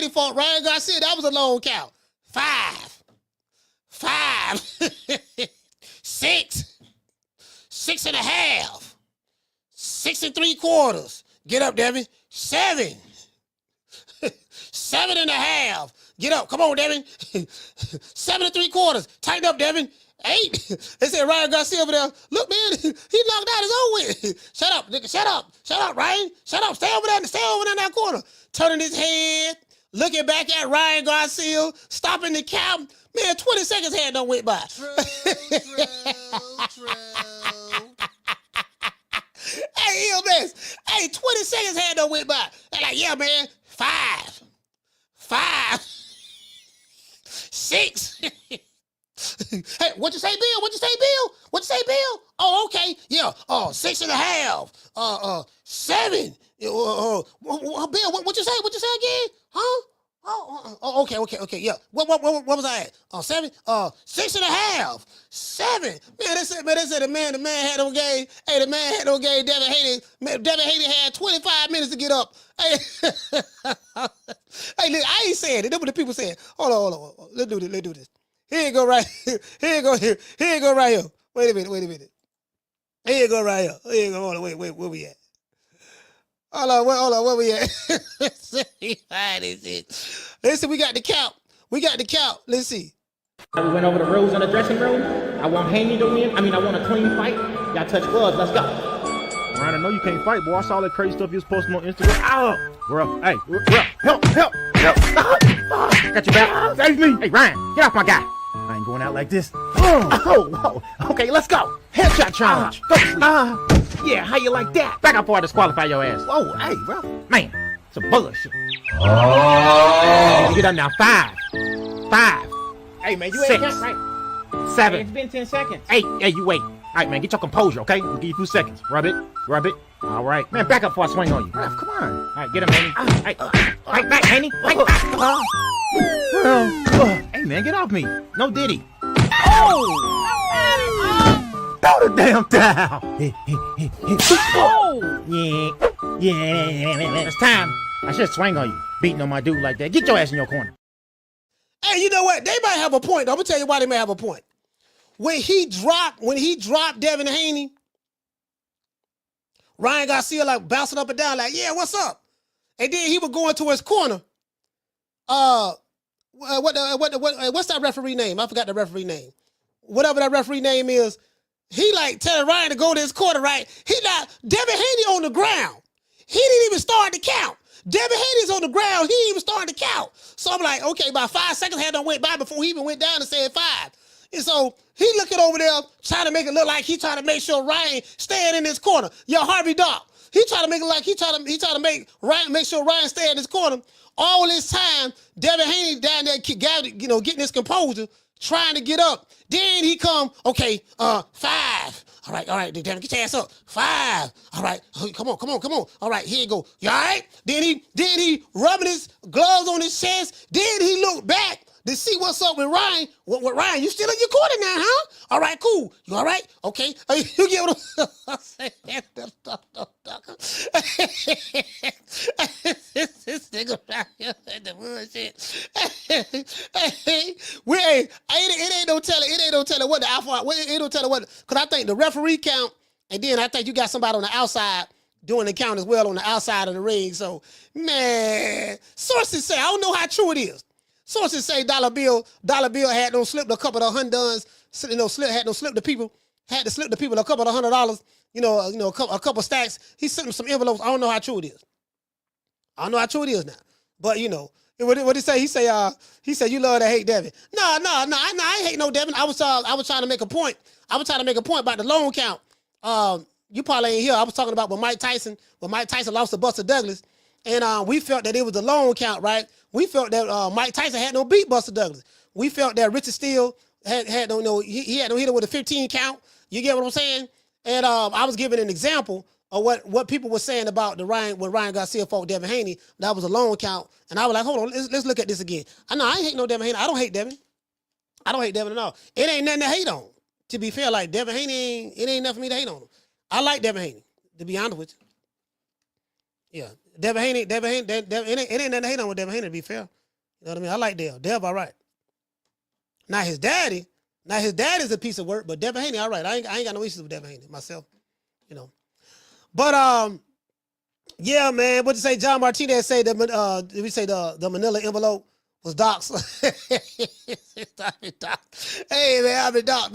fought Ryan Garcia, that was a long count. 5, 6, 6.5, 6 3/4. Get up, Devin. 7, 7.5. Get up. Come on, Devin. 7 3/4. Tighten up, Devin. 8. They said Ryan Garcia over there. Look, man, he knocked out his own win. Shut up, nigga. Shut up. Shut up, Ryan. Shut up. Stay over there in that corner. Turning his head, looking back at Ryan Garcia, stopping the count. Man, 20 seconds had done went by. True. Hey, EMS. Hey, 20 seconds had done went by. They're like, yeah, man, 5, 6. Hey, what you say, Bill? Oh, okay. Yeah. 6.5. 7. Bill, what you say? What you say again? Huh? Oh, okay. Yeah. What was I at? 7. 6.5. 7. Man, they said the man had no game. Hey, the man had no game. Devin Haney had 25 minutes to get up. Hey, hey, look, I ain't saying it. That's what the people saying. Hold on. Let's do this. Here you go right here. Here you go right here. Wait a minute. Here you go right here. Hold on, wait, where we at? Hold on, where we at? Listen, we got the count. Let's see. We went over the rules in the dressing room. I want Haney to win. I want a clean fight. Y'all touch gloves. Let's go. Ryan, I know you can't fight, boy. I saw that crazy stuff you was posting on Instagram. Ow! We're up. Hey, we're up. Help! Got your back. Save me. Hey, Ryan, get off my guy. I ain't going out like this. Oh, okay, let's go. Headshot challenge. Yeah, how you like that? Back up before I disqualify your ass. Oh, hey, bro. Man, some bullshit. Get up now. 5. Hey, man, you 6. Ain't right. 7. It's been 10 seconds. Hey, you wait. All right, man, get your composure, okay? We'll give you a few seconds. Rub it. All right. Man, back up before I swing on you. Ref, come on. All right, get him, Haney. Right back, Haney. Right back. Hey, man, get off me. No diddy. Oh! Throw the damn down. Yeah. It's time. I should swing on you. Beating on my dude like that. Get your ass in your corner. Hey, you know what? They might have a point. I'm gonna tell you why they may have a point. When he dropped Devin Haney, Ryan Garcia like bouncing up and down, like, yeah, what's up? And then he was going to his corner. What's that referee name? I forgot the referee name. Whatever that referee name is, he like telling Ryan to go to his corner, right? Devin Haney on the ground. He didn't even start to count. Devin Haney's on the ground. He didn't even start to count. So I'm like, okay, about 5 seconds had done went by before he even went down and said 5. And so he looking over there trying to make it look like he trying to make sure Ryan staying in his corner. Yo, Harvey Dock. He trying to make it like he trying to make sure Ryan stay in his corner. All this time, Devin Haney down there, getting his composure, trying to get up. Then he come, okay, 5. All right, Devin, get your ass up. 5. All right, come on. All right, here you go. You all right? Then he rubbing his gloves on his chest. Then he looked back to see what's up with Ryan. What Ryan, you still in your corner now, huh? All right, cool. You all right? Okay. You get what I'm saying? This nigga right here at the bullshit. It ain't no telling what the alpha, it ain't no telling what, because I think the referee count, and then I think you got somebody on the outside doing the count as well on the outside of the ring. So, man, sources say, I don't know how true it is. Sources say Dollar Bill had no slipped a couple of $100, had no slip the people, had to slip the people a couple of $100, a couple stacks. He sent them some envelopes. I don't know how true it is. I don't know how true it is now. But what he say? He said you love to hate Devin. No, I ain't hate no Devin. I was trying to make a point. I was trying to make a point about the loan count. You probably ain't here. I was talking about when Mike Tyson lost to Buster Douglas, and we felt that it was the loan count, right? We felt that Mike Tyson had no beat Buster Douglas. We felt that Richard Steele had no he had no hit with a 15 count. You get what I'm saying? And I was giving an example of what people were saying about when Ryan Garcia fought Devin Haney. That was a loan count, and I was like, hold on, let's look at this again. I know I ain't hate no Devin Haney. I don't hate Devin. I don't hate Devin at all. It ain't nothing to hate on. To be fair, like Devin Haney, it ain't nothing for me to hate on him. I like Devin Haney, to be honest with you. Yeah. Devin Haney, it ain't nothing to hate on with Devin Haney, to be fair. You know what I mean? I like Dev, all right. Now his daddy's a piece of work, but Devin Haney, all right. I ain't got no issues with Devin Haney myself, But yeah, man. What you say? John Martinez say that did we say the Manila envelope was Doc's? Hey man, Harvey Doc,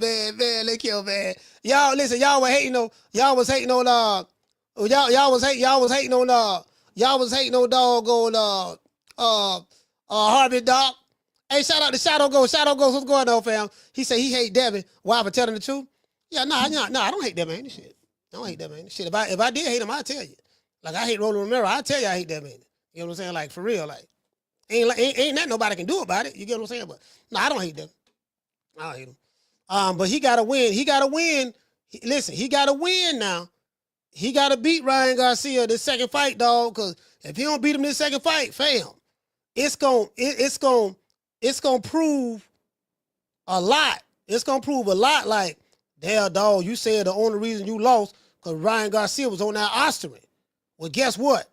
man. Look here, man. Y'all listen, y'all was hating on doggone Harvey Doc. Hey, shout out to Shadow Ghost. What's going on, fam? He said he hate Devin. Why, for telling the truth? Yeah, no, I don't hate Devin Haney. Shit. I don't hate Devin Haney. Shit, if I did hate him, I'd tell you. Like, I hate Roland Romero. I'd tell you I hate Devin Haney. You know what I'm saying? Like, for real, like, ain't nothing nobody can do about it. You get what I'm saying? But, no, I don't hate Devin. I don't hate him. But he got to win. He got to win. Listen, he got to win now. He got to beat Ryan Garcia this second fight, dog, because if he don't beat him this second fight, fam, it's going to prove a lot. It's going to prove a lot like, damn, dog, you said the only reason you lost because Ryan Garcia was on that ostering. Well, guess what?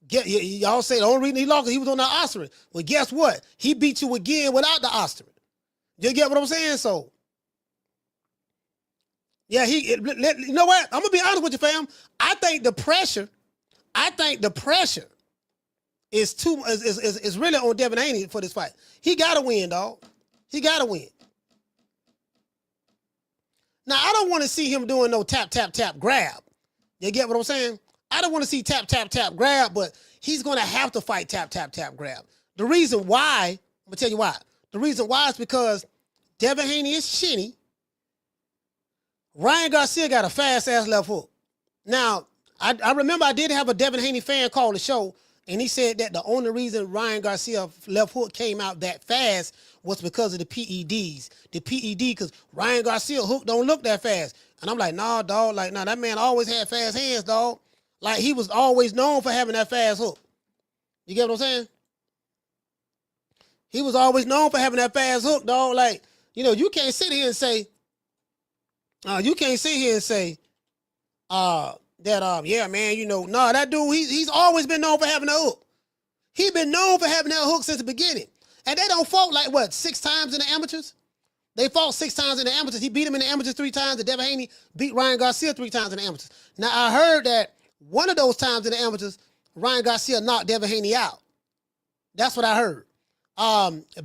Y'all say the only reason he lost because he was on that ostering. Well, guess what? He beat you again without the ostering. You get what I'm saying? So, yeah, you know what? I'm going to be honest with you, fam. I think the pressure is really on Devin Haney for this fight. He got to win, dog. He got to win. Now, I don't want to see him doing no tap, tap, tap, grab. You get what I'm saying? I don't want to see tap, tap, tap, grab, but he's going to have to fight tap, tap, tap, grab. The reason why, I'm going to tell you why. The reason why is because Devin Haney is shinny. Ryan Garcia got a fast-ass left hook. Now, I remember I did have a Devin Haney fan call the show, and he said that the only reason Ryan Garcia left hook came out that fast was because of the PEDs. The PED, because Ryan Garcia hook don't look that fast. And I'm like, nah, dog. Like, nah, that man always had fast hands, dog. Like, he was always known for having that fast hook. You get what I'm saying? He was always known for having that fast hook, dog. Like, you can't sit here and say, yeah, man, no, that dude, he's always been known for having a hook. He's been known for having that hook since the beginning. And they don't fought like, 6 times in the amateurs? They fought 6 times in the amateurs. He beat him in the amateurs 3 times. And Devin Haney beat Ryan Garcia 3 times in the amateurs. Now, I heard that one of those times in the amateurs, Ryan Garcia knocked Devin Haney out. That's what I heard.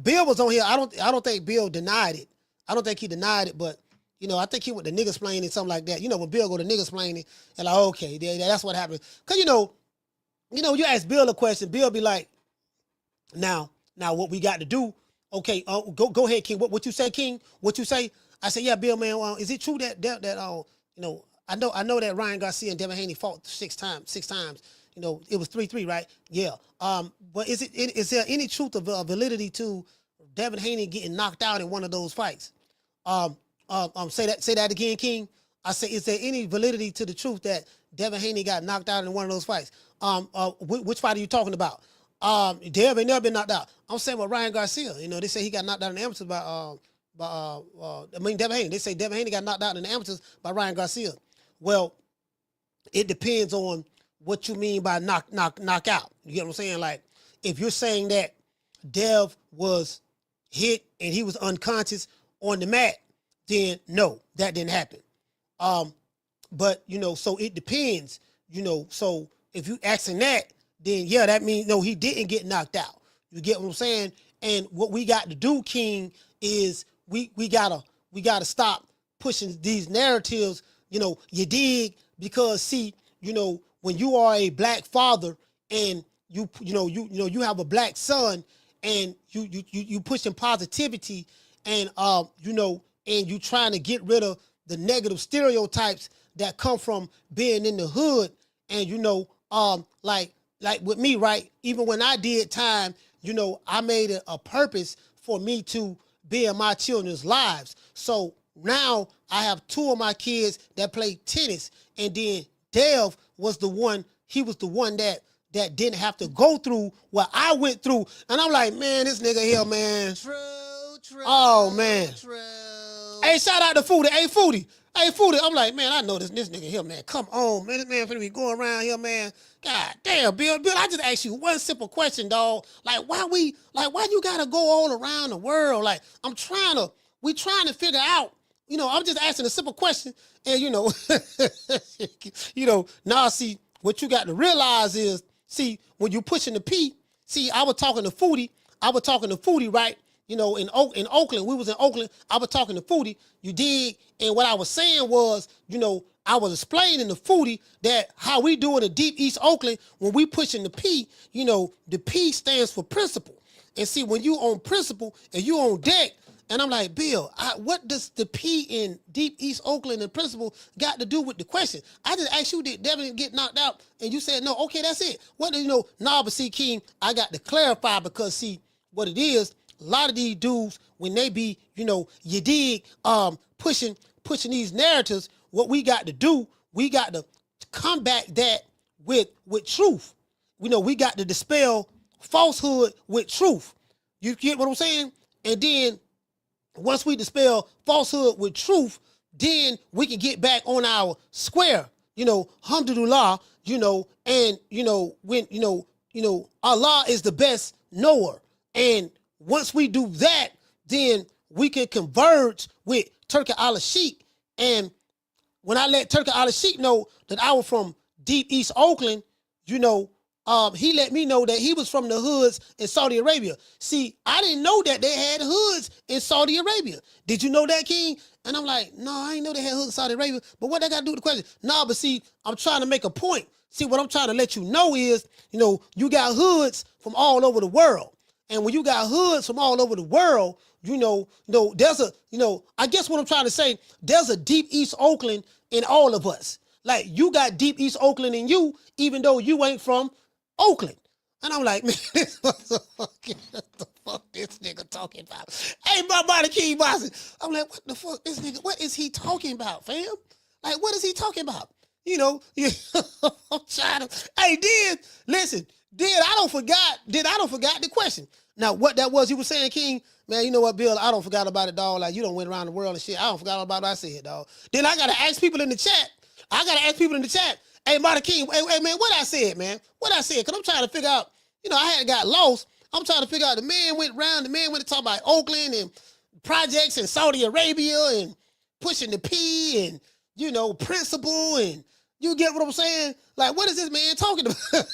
Bill was on here. I don't think Bill denied it. I don't think he denied it, but I think he went to niggas playing and something like that. When Bill go to niggas playing and like, okay, that's what happened. Cause you ask Bill a question, Bill be like, now what we got to do? Okay, go ahead, King. What you say, King? What you say? I say, yeah, Bill, man. Is it true that I know that Ryan Garcia and Devin Haney fought 6 times? it was 3-3, right? Yeah. But is there any truth of validity to Devin Haney getting knocked out in one of those fights? Say that again, King. I say, is there any validity to the truth that Devin Haney got knocked out in one of those fights? Which fight are you talking about? Dev ain't never been knocked out. I'm saying with Ryan Garcia. They say he got knocked out in the amateurs Devin Haney. They say Devin Haney got knocked out in the amateurs by Ryan Garcia. Well, it depends on what you mean by knock out. You get what I'm saying? Like, if you're saying that Dev was hit and he was unconscious on the mat, then no, that didn't happen. But so it depends. So if you asking that, then yeah, that means no, he didn't get knocked out. You get what I'm saying? And what we got to do, King, is we gotta stop pushing these narratives. You dig? Because see, when you are a black father and you have a black son and you pushing positivity and and you trying to get rid of the negative stereotypes that come from being in the hood, and like with me, right? Even when I did time, I made it a purpose for me to be in my children's lives. So now I have 2 of my kids that play tennis, and then Dev was the one. He was the one that didn't have to go through what I went through, and I'm like, man, this nigga here, man. True. Oh man. True. Hey, shout out to Foodie. Hey, Foodie. I'm like, man, I know this nigga here, man. Come on, man. This man finna be going around here, man. God damn, Bill, I just asked you one simple question, dog. Like, why you gotta go all around the world? Like, we trying to figure out, I'm just asking a simple question. And, now see, what you got to realize is, see, when you pushing the P, see, I was talking to Foodie, right? In Oakland, we was in Oakland. I was talking to Foodie, you dig? And what I was saying was, I was explaining to Foodie that how we do it in Deep East Oakland, when we pushing the P, the P stands for principle. And see, when you on principle and you on deck, and I'm like, Bill, what does the P in Deep East Oakland and principle got to do with the question? I just asked you, did Devin get knocked out? And you said, no, okay, that's it. What do you know? Nah, but see, King, I got to clarify, because see, what it is, a lot of these dudes, when they be, you dig, pushing these narratives, what we got to do, we got to combat that with truth. We got to dispel falsehood with truth. You get what I'm saying? And then once we dispel falsehood with truth, then we can get back on our square, alhamdulillah, and, when, Allah is the best knower. And once we do that, then we can converge with Turki al-Sheikh. And when I let Turki al-Sheikh know that I was from Deep East Oakland, he let me know that he was from the hoods in Saudi Arabia. See, I didn't know that they had hoods in Saudi Arabia. Did you know that, King? And I'm like, no, I didn't know they had hoods in Saudi Arabia. But what that got to do with the question? No, but see, I'm trying to make a point. See, what I'm trying to let you know is, you got hoods from all over the world. And when you got hoods from all over the world, there's I guess what I'm trying to say, there's a Deep East Oakland in all of us. Like, you got Deep East Oakland in you, even though you ain't from Oakland. And I'm like, man, this motherfucker, what the fuck this nigga talking about? Hey, my body King Bossy. I'm like, what the fuck this nigga, what is he talking about, fam? Like, what is he talking about? I'm trying to, hey, I don't forgot the question. Now, what that was, you were saying, King, man, you know what, Bill, I don't forgot about it, dog. Like, you don't went around the world and shit. I don't forgot about what I said, dog. Then I got to ask people in the chat. Hey, Marty King, hey, man, what I said, man? What I said? Because I'm trying to figure out, I had got lost. I'm trying to figure out, the man went to talk about Oakland and projects in Saudi Arabia and pushing the P and, principle, and you get what I'm saying? Like, what is this man talking about?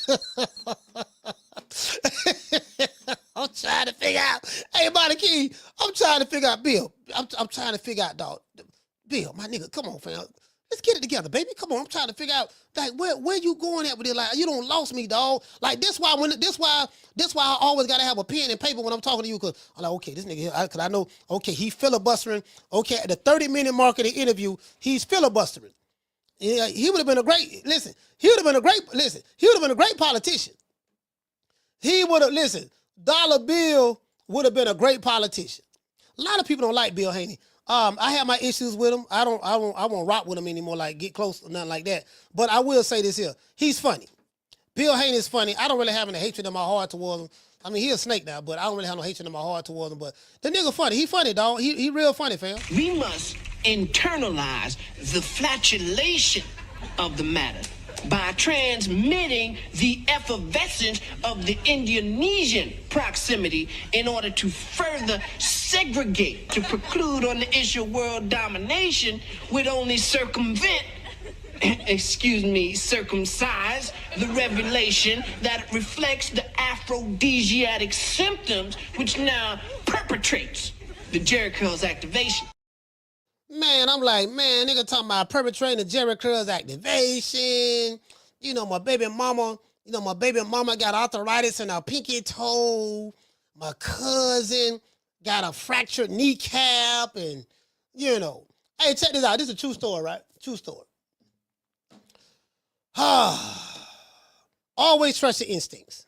I'm trying to figure out. Hey, Marty King, I'm trying to figure out, Bill. I'm trying to figure out, dog. Bill, my nigga, come on, fam. Let's get it together, baby. Come on, I'm trying to figure out, like, where you going at with it? Like, you don't lost me, dog. Like, this why I always gotta have a pen and paper when I'm talking to you, cause I'm like, okay, this nigga here, cause I know, okay, he filibustering. Okay, at the 30-minute mark of the interview, he's filibustering. Yeah, he would have been a great, listen, he would have been a great politician. He would have, listen, Dollar Bill would have been a great politician. A lot of people don't like Bill Haney. I have my issues with him. I won't rock with him anymore, like get close or nothing like that. But I will say this here. He's funny. Bill Haney is funny. I don't really have any hatred in my heart towards him. I mean, he a snake now, but I don't really have no hatred in my heart towards him. But the nigga funny. He funny, dog. He real funny, fam. We must internalize the flatulation of the matter by transmitting the effervescence of the Indonesian proximity in order to further segregate, to preclude on the issue of world domination would only circumcise the revelation that reflects the aphrodisiac symptoms which now perpetrates the Jericho's activation. Man, I'm like, man, nigga talking about perpetrating the Jerry Curl's activation. You know, my baby mama got arthritis in her pinky toe. My cousin got a fractured kneecap and, you know. Hey, check this out. This is a true story, right? True story. Always trust your instincts.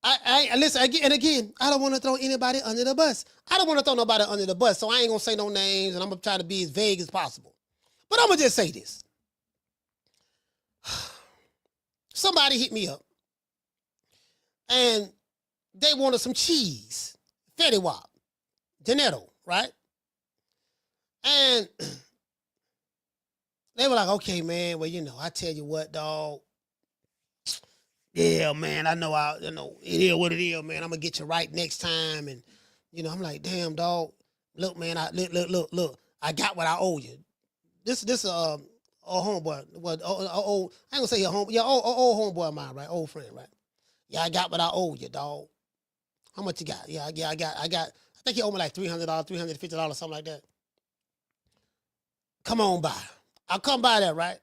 I listen again. I don't want to throw anybody under the bus. I don't want to throw nobody under the bus, so I ain't gonna say no names, and I'm gonna try to be as vague as possible. But I'm gonna just say this: somebody hit me up, and they wanted some cheese, Fetty Wap, Canelo, right? And they were like, "Okay, man. Well, you know, I tell you what, dog." Yeah, man, I know it is what it is, man. I'm gonna get you right next time. And, you know, I'm like, damn, dog. Look, man, look. I got what I owe you. This a homeboy. Well, old, I ain't gonna say a homeboy. Yeah, old homeboy of mine, right? Old friend, right? Yeah, I got what I owe you, dog. How much you got? Yeah, I got. I think he owed me like $300, $350, something like that. Come on by. I'll come by there, right?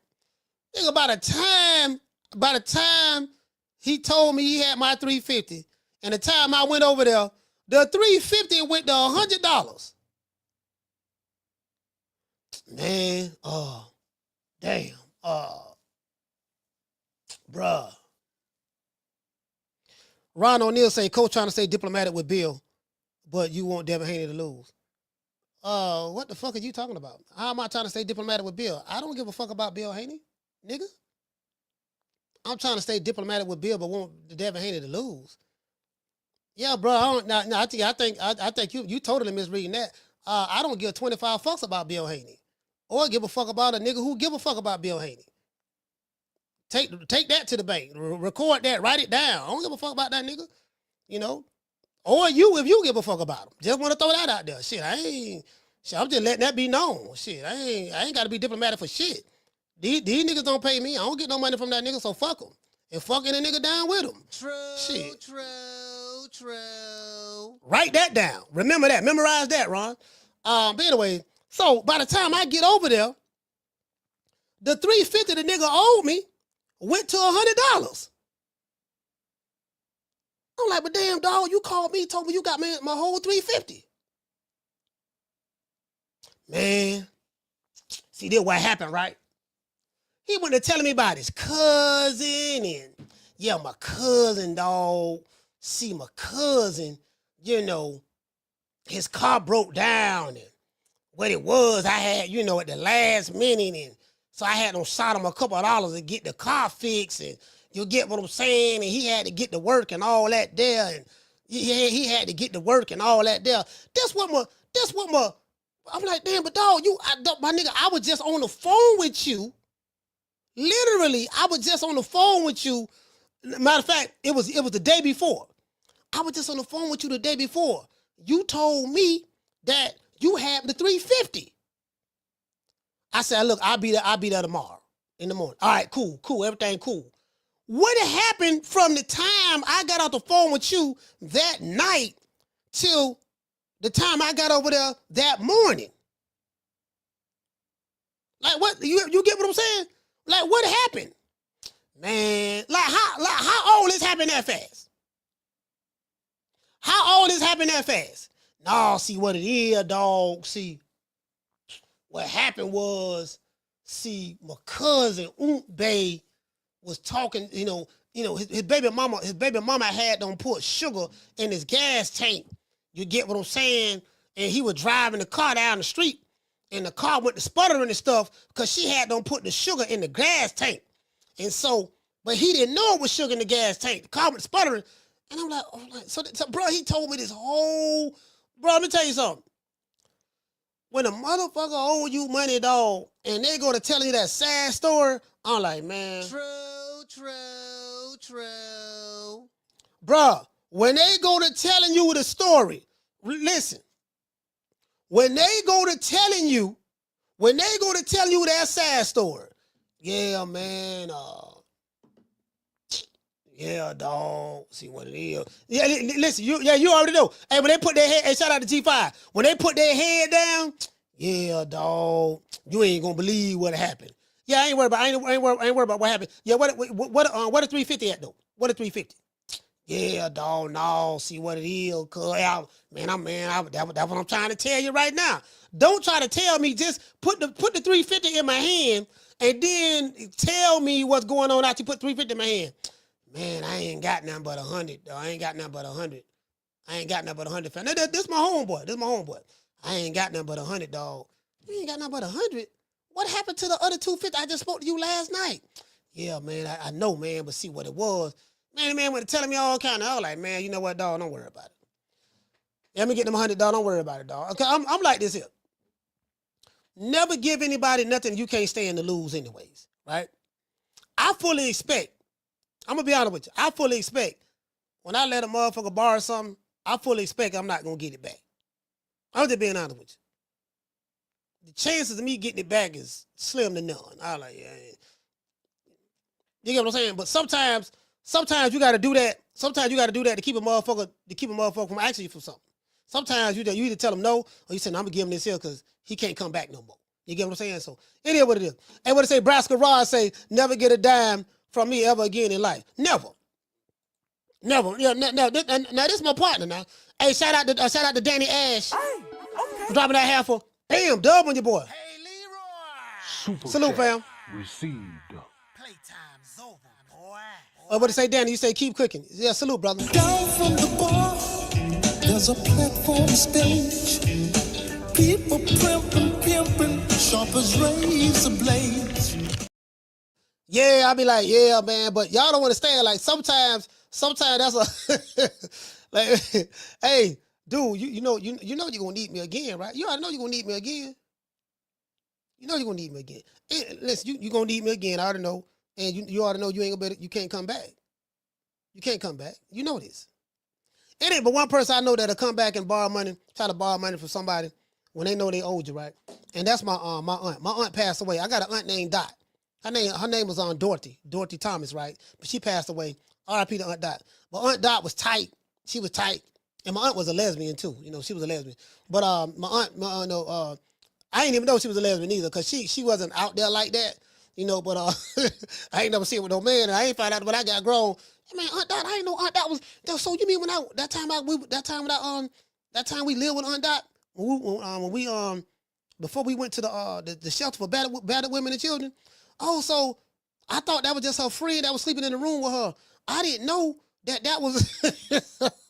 Nigga, by the time he told me he had my $350, and the time I went over there, the $350 went to $100. Man, damn, bruh. Ron O'Neal say, Coach trying to stay diplomatic with Bill, but you want Devin Haney to lose. What the fuck are you talking about? How am I trying to stay diplomatic with Bill? I don't give a fuck about Bill Haney, nigga. I'm trying to stay diplomatic with Bill, but want Devin Haney to lose. Yeah, bro. I think you totally misreading that. I don't give 25 fucks about Bill Haney, or give a fuck about a nigga who give a fuck about Bill Haney. Take that to the bank. Record that. Write it down. I don't give a fuck about that nigga. You know, or you if you give a fuck about him. Just want to throw that out there. Shit, I'm just letting that be known. Shit, I ain't got to be diplomatic for shit. These niggas don't pay me. I don't get no money from that nigga, so fuck him. And fuck any nigga down with him. True. Write that down. Remember that. Memorize that, Ron. But anyway, so by the time I get over there, the $350 the nigga owed me went to $100. I'm like, but damn, dog, you called me, told me you got my whole $350. Man, see, this what happened, right? He went to telling me about his cousin, and yeah, my cousin, dog. See, my cousin, you know, his car broke down, and what it was, I had, you know, at the last minute, and so I had to shot him a couple of dollars to get the car fixed, and you get what I'm saying, and he had to get to work and all that there, and he had to get to work and all that there. That's what my, I'm like, damn, but dog, my nigga, I was just on the phone with you. Literally, I was just on the phone with you. Matter of fact, it was the day before. I was just on the phone with you the day before. You told me that you had the $350. I said, look, I'll be there tomorrow in the morning. All right, cool, everything cool. What happened from the time I got off the phone with you that night till the time I got over there that morning? Like, what? You get what I'm saying? Like, what happened? Man, how old this happened that fast? How old this happened that fast? No, see what it is, dog. See, what happened was see, my cousin Bay was talking. His baby mama had them put sugar in his gas tank. You get what I'm saying? And he was driving the car down the street, and the car went to sputtering and stuff because she had them put the sugar in the gas tank. And so, but he didn't know it was sugar in the gas tank. The car went sputtering. And I'm like, so bro, he told me this whole, bro, let me tell you something. When a motherfucker owe you money, dog, and they go to telling you that sad story, I'm like, man. True. Bruh, when they go to telling you the story, listen. When they go to telling you that sad story, yeah, man, yeah, dog. See what it is. Yeah, listen, you already know. Hey, when they put their head, hey, shout out to G5. When they put their head down, yeah, dog, you ain't gonna believe what happened. Yeah, I ain't worried about what happened. Yeah, what a 350 at though? What a 350? Yeah, dog, no, see what it is, cuz, that's what I'm trying to tell you right now. Don't try to tell me, just put the 350 in my hand and then tell me what's going on after you put 350 in my hand. Man, I ain't got nothing but 100, dog. I ain't got nothing but 100. This my homeboy. I ain't got nothing but 100, dog. You ain't got nothing but 100? What happened to the other 250 I just spoke to you last night? Yeah, man, I know, man, but see what it was. Man, the man went telling me all kind of, I was like, man, you know what, dog, don't worry about it. Let me get them 100, dog, don't worry about it, dog. Okay, I'm like this here. Never give anybody nothing you can't stand to lose anyways, right? I fully expect, I'm going to be honest with you, I fully expect when I let a motherfucker borrow something, I fully expect I'm not going to get it back. I'm just being honest with you. The chances of me getting it back is slim to none. I like, yeah. You get what I'm saying? But sometimes you got to do that. Sometimes you got to do that to keep a motherfucker from asking you for something. Sometimes you either tell him no, or you say, no, I'm going to give him this here because he can't come back no more. You get what I'm saying? So it is what it is. And what it say, Braska Rod say, never get a dime from me ever again in life. Never. Yeah, now this is my partner now. Hey, shout out to Danny Ash. Hey, okay. Dropping that half for, damn, dub on your boy. Hey, Leroy. Super salute, fam. Received. Playtime's over, boy. What it say, Danny? You say keep cooking. Yeah, salute, brother. Down from the bar, there's a platform stage. People pimping, sharp as razor blades. Yeah, I be like, yeah, man, but y'all don't understand. Like sometimes that's a like, hey, dude, you know you're gonna need me again, right? You already know you're gonna need me again. You know you're gonna need me again. And listen, you gonna need me again. I already know, and you already know you can't come back. You can't come back. You know this. It ain't but one person I know that'll come back and try to borrow money from somebody when they know they owed you, right? And that's my aunt. My aunt passed away. I got an aunt named Dot. Her name was Dorothy Thomas, right? But she passed away. R.I.P. to Aunt Dot. But Aunt Dot was tight. She was tight. And my aunt was a lesbian too. You know, she was a lesbian. But my aunt, I didn't even know she was a lesbian either, because she wasn't out there like that. You know, but I ain't never seen her with no man, and I ain't found out when I got grown. Hey, man, Aunt Dot, I ain't know Aunt Dot was. So you mean that time we lived with Aunt Dot, before we went to the shelter for battered women and children? Oh, so I thought that was just her friend that was sleeping in the room with her. I didn't know that was.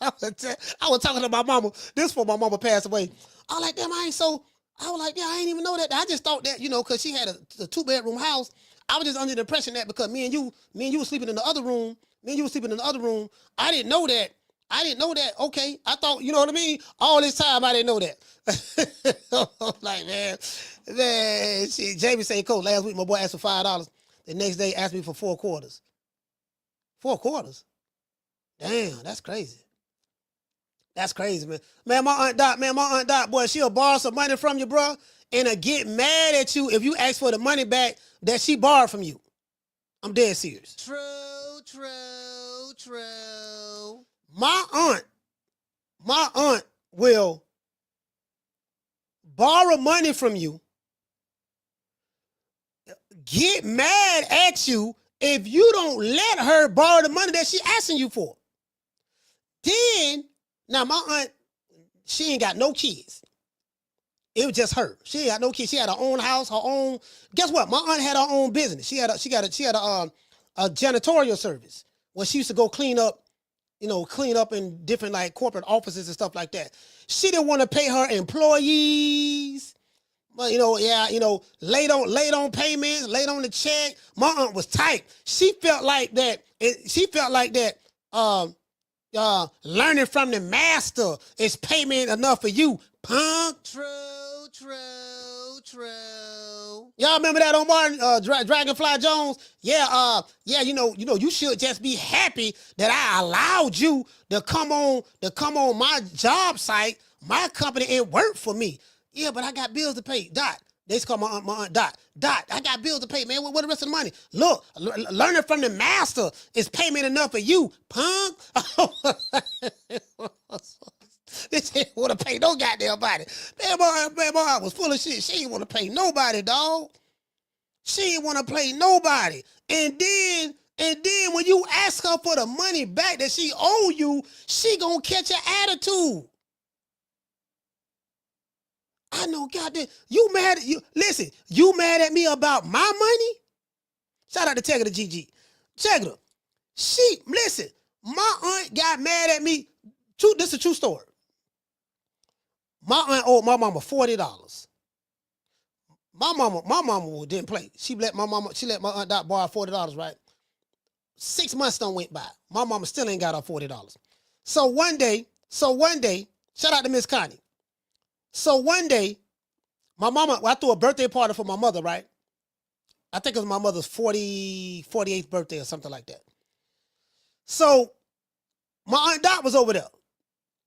I was talking to my mama. This before my mama passed away. I was like, damn, I was like, yeah, I ain't even know that. I just thought that, because she had a 2-bedroom house. I was just under the impression that because me and you were sleeping in the other room. I didn't know that. Okay. I thought, you know what I mean? All this time, I didn't know that. Like, man, shit. Jamie said, Coach, last week my boy asked for $5. The next day asked me for 4 quarters. 4 quarters? Damn, that's crazy. That's crazy, man. Man, my Aunt Dot, boy, she'll borrow some money from you, bro, and get mad at you if you ask for the money back that she borrowed from you. I'm dead serious. True. My aunt will borrow money from you, get mad at you if you don't let her borrow the money that she asking you for. Then, now my aunt, she ain't got no kids. It was just her. She had no kids. She had her own house, her own. Guess what? My aunt had her own business. She had a janitorial service where she used to go clean up in different like corporate offices and stuff like that. She didn't want to pay her employees. But late on payments, late on the check. My aunt was tight. She felt like that. Learning from the master is payment enough for you, punk. True. Y'all remember that on Martin, Dragonfly Jones? Yeah, you should just be happy that I allowed you to come on my job site, my company, and work for me. Yeah, but I got bills to pay. Dot. They used to call my aunt Dot. Dot, I got bills to pay, man. What the rest of the money? Look, learning from the master is payment enough for you, punk. This ain't want to pay no goddamn body. Man, boy, was full of shit. She ain't want to pay nobody, dog. She ain't want to pay nobody. And then when you ask her for the money back that she owe you, she gonna catch an attitude. I know, goddamn, you mad at me about my money? Shout out to Tegger the GG. Tegger, my aunt got mad at me. This is a true story. My aunt owed my mama $40. My mama didn't play. She let my aunt Dot borrow $40, right? 6 months done went by. My mama still ain't got her $40. So one day, shout out to Miss Connie. So one day, my mama, I threw a birthday party for my mother, right? I think it was my mother's 48th birthday or something like that. So my aunt Dot was over there.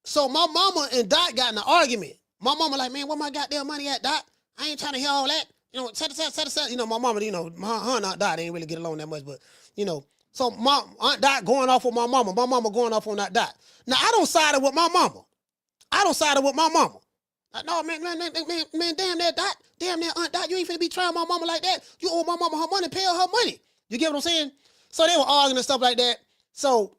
So my mama and Dot got in an argument. My mama like, man, where my goddamn money at, Dot? I ain't trying to hear all that. Set aside. My mama, her and Aunt Dot ain't really get along that much, but, so my Aunt Dot going off with my mama going off on that Dot. Now, I don't side with my mama. No, man, damn that Dot. Damn that Aunt Dot. You ain't finna be trying my mama like that. You owe my mama her money, pay her money. You get what I'm saying? So they were arguing and stuff like that. So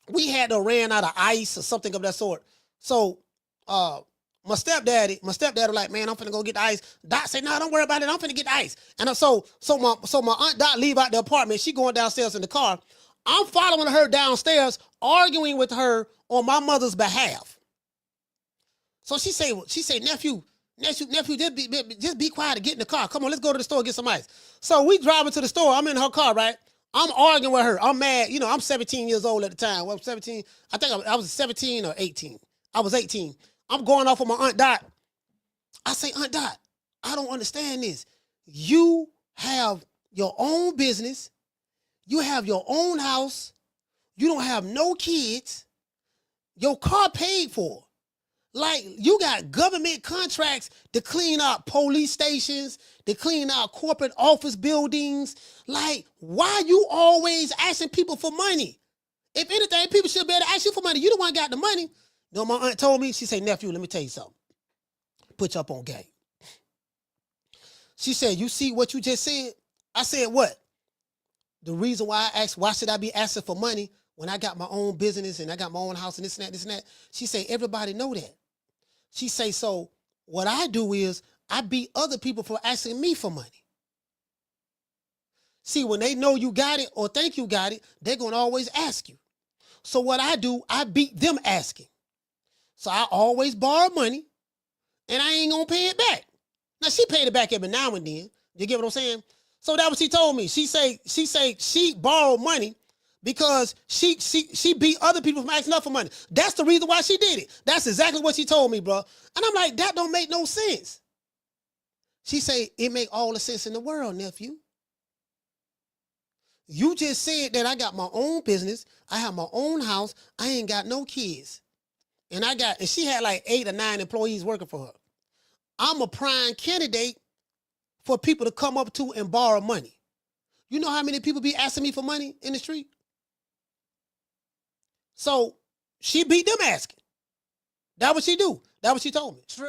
we had to ran out of ice or something of that sort. So my stepdaddy was like, man, I'm finna go get the ice. Dot said, no, don't worry about it. I'm finna get the ice. And so my Aunt Dot leave out the apartment. She going downstairs in the car. I'm following her downstairs, arguing with her on my mother's behalf. So she say, nephew, just be quiet and get in the car. Come on, let's go to the store and get some ice. So we driving to the store. I'm in her car, right? I'm arguing with her. I'm mad. I'm 17 years old at the time. Well, 17. I think I was 17 or 18. I was 18. I'm going off with my Aunt Dot. I say, Aunt Dot, I don't understand this. You have your own business. You have your own house. You don't have no kids. Your car paid for. Like, you got government contracts to clean out police stations, to clean out corporate office buildings. Like, why you always asking people for money? If anything, people should be able to ask you for money. You the one got the money. My aunt told me, she said, nephew, let me tell you something. Put you up on game. She said, you see what you just said? I said, what? The reason why I asked, why should I be asking for money when I got my own business and I got my own house and this and that? She said, everybody know that. She say, so what I do is I beat other people for asking me for money. See, when they know you got it or think you got it, they're going to always ask you. So what I do, I beat them asking. So I always borrow money and I ain't going to pay it back. Now, she paid it back every now and then. You get what I'm saying? So that's what she told me. She say she borrowed money because she beat other people from asking her for money. That's the reason why she did it. That's exactly what she told me, bro. And I'm like, that don't make no sense. She say, it make all the sense in the world, nephew. You just said that I got my own business. I have my own house. I ain't got no kids. And she had like 8 or 9 employees working for her. I'm a prime candidate for people to come up to and borrow money. You know how many people be asking me for money in the street? So she beat them asking. That's what she do. That's what she told me. True.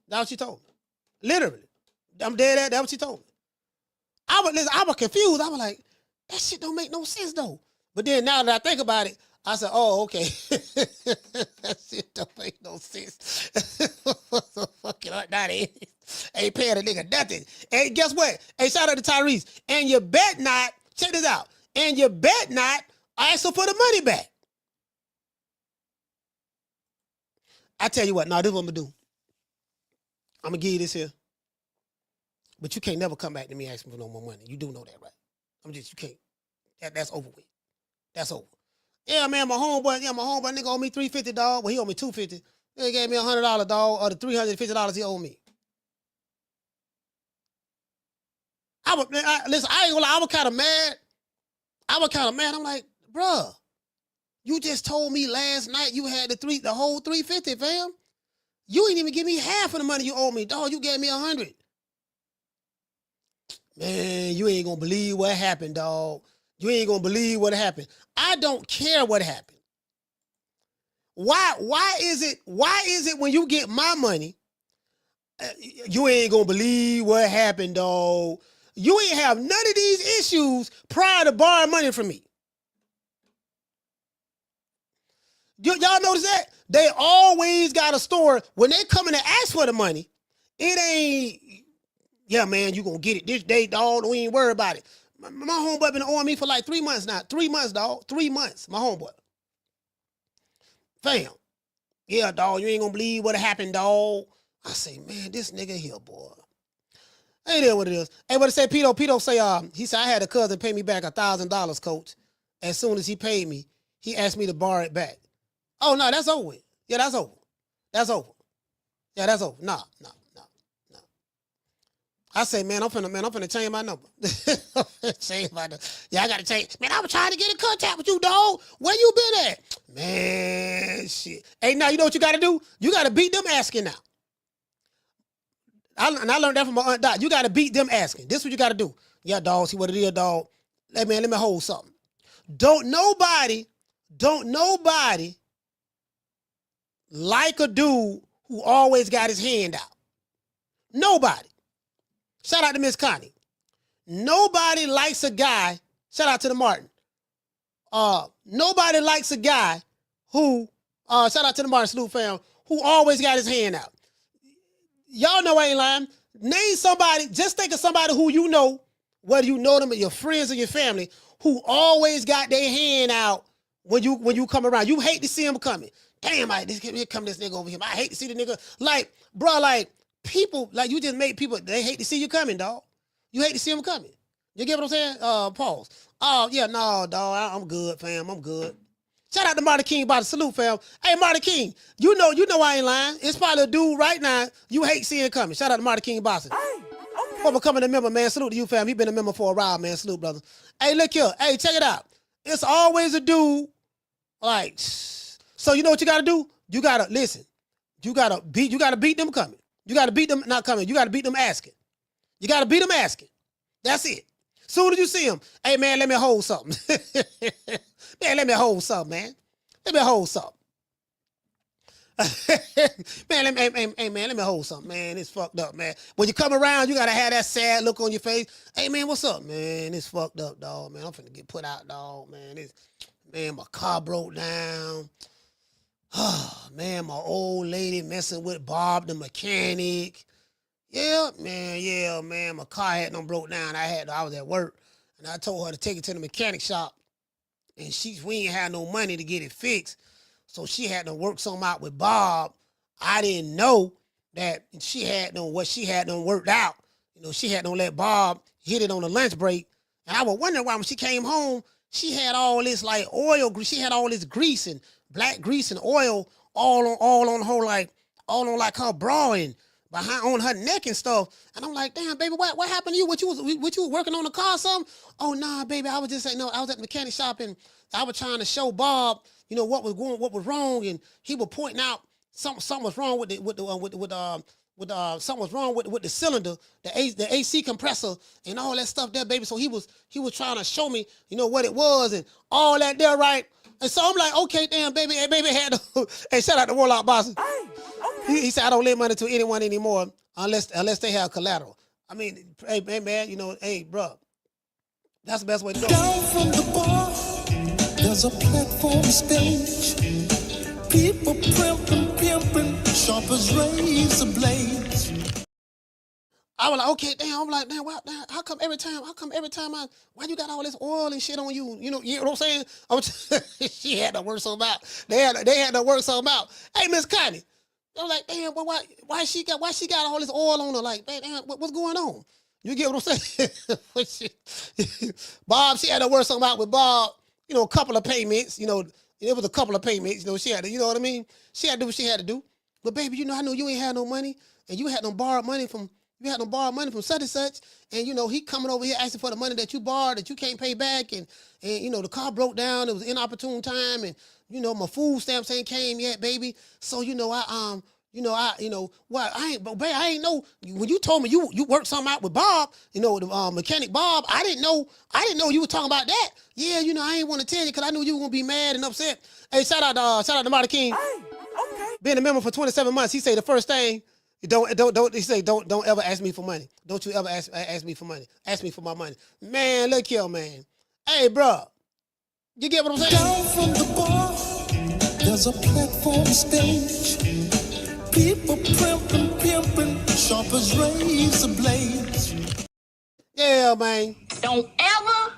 That's what she told me. Literally. I'm dead at. That's what she told me. I was confused. I was like, that shit don't make no sense though. But then now that I think about it, I said, oh, okay. That shit don't make no sense. ain't paying a nigga nothing. And guess what? Hey, shout out to Tyrese. And you bet not, check this out, and you bet not ask for the money back. I tell you what, this is what I'm going to do. I'm going to give you this here. But you can't never come back to me asking for no more money. You do know that, right? You can't. That's over with. That's over. Yeah, man, my homeboy nigga owe me $350, dog. Well, he owe me $250. He gave me $100, dog, or the $350 he owed me. Listen, I ain't gonna lie, I was kind of mad. I'm like, bruh, you just told me last night you had the whole $350, fam. You ain't even give me half of the money you owe me, dog. You gave me $100. Man, you ain't gonna believe what happened, dog. You ain't gonna believe what happened. I don't care what happened. Why is it when you get my money, you ain't gonna believe what happened, dog? You ain't have none of these issues prior to borrowing money from me. Y'all notice that? They always got a story. When they come in to ask for the money, it ain't, yeah, man, you gonna get it this day, dog. Don't even worry about it. My homeboy been owing me for like 3 months now. 3 months, dog. 3 months, my homeboy. Fam. Yeah, dog, you ain't gonna believe what happened, dog. I say, man, this nigga here, boy. Ain't that what it is? Hey, what it say, Pito? Pito say, he said, I had a cousin pay me back $1,000, coach. As soon as he paid me, he asked me to borrow it back. Oh, no, that's over with. Yeah, that's over. That's over. Yeah, that's over. Nah. I say, man, I'm finna change my number. Change my number. Yeah, I gotta change. Man, I was trying to get in contact with you, dog. Where you been at? Man, shit. Hey, now you know what you gotta do? You gotta beat them asking now. I learned that from my aunt Dot. You gotta beat them asking. This is what you gotta do. Yeah, dog, see what it is, dog. Let me hold something. Don't nobody like a dude who always got his hand out. Nobody. Shout out to Miss Connie. Nobody likes a guy, shout out to the Martin. Nobody likes a guy who, shout out to the Martin Salute fam, who always got his hand out. Y'all know I ain't lying. Name somebody, just think of somebody who you know, whether you know them or your friends or your family, who always got their hand out when you come around. You hate to see them coming. Damn, here come this nigga over here. I hate to see the nigga. Like, bro, like, people, like, you just make people, they hate to see you coming, dog. You hate to see them coming. You get what I'm saying? Pause. Oh, yeah, no, dog, I'm good, fam. I'm good. Shout out to Marty King by the Salute, fam. Hey, Marty King, you know I ain't lying. It's probably a dude right now you hate seeing coming. Shout out to Marty King Boston. Hey, okay. For becoming a member, man. Salute to you, fam. He been a member for a while, man. Salute, brother. Hey, look here. Hey, check it out. It's always a dude, like, so you know what you gotta do? You gotta, listen, you gotta beat them coming. You gotta beat them not coming. You gotta beat them asking. You gotta beat them asking. That's it. Soon as you see them, hey, man, let me hold something. Man, let me hold something, man. Let me hold something. Man, let me hold something, man. It's fucked up, man. When you come around, you gotta have that sad look on your face. Hey, man, what's up, man? It's fucked up, dog, man. I'm finna get put out, dog, man. Man, my car broke down. Oh, man, my old lady messing with Bob the mechanic. Yeah, man, my car had done broke down. I was at work, and I told her to take it to the mechanic shop, and we ain't had no money to get it fixed, so she had to work something out with Bob. I didn't know that she had done worked out. You know, she had done let Bob hit it on the lunch break, and I was wondering why when she came home, she had all this like oil, she had all this grease and black grease and oil all on her, like all on like her bra and behind on her neck and stuff. And I'm like, damn, baby, what happened to you? What you was working on the car or something? Oh, nah, baby, I was just saying, no, I was at the mechanic shop and I was trying to show Bob, you know, what was wrong, and he was pointing out something was wrong with something was wrong with the cylinder, the AC compressor and all that stuff there, baby. So he was trying to show me, you know, what it was and all that there, right? And so I'm like, okay, damn, baby, hey, baby had to, hey, shout out to Warlock Boston. Hey, okay. He said, I don't lend money to anyone anymore unless they have collateral. I mean, hey, man, you know, hey, bro, that's the best way to go. Down from the bar, there's a platform stage. People pimping, sharp as razor blades. I was like, okay, damn. I'm like, damn, how come every time why you got all this oil and shit on you? You know what I'm saying? She had to work something out. They had to work something out. Hey, Miss Connie. I was like, damn, but why she got all this oil on her? Like, damn, what's going on? You get what I'm saying? Bob, she had to work something out with Bob. You know, a couple of payments. You know, it was a couple of payments. You know, she had to. You know what I mean? She had to do what she had to do. But baby, you know, I know you ain't had no money, and you had no borrowed money from such and such. And you know, he coming over here asking for the money that you borrowed that you can't pay back, and you know, the car broke down. It was inopportune time, and you know, my food stamps ain't came yet, baby. So you know, I ain't know when you told me you worked something out with Bob, you know, the mechanic Bob. I didn't know you were talking about that. Yeah, you know, I ain't want to tell you because I knew you were gonna be mad and upset. Hey, shout out to Marty King. Hey, okay. Been a member for 27 months. He say the first thing, don't ever ask me for money. Don't you ever ask me for money. Ask me for my money. Man, look here, man. Hey, bro. You get what I'm saying? Down from the bar, there's a platform stage. People pimping, sharp as razor blades. Yeah, man. Don't ever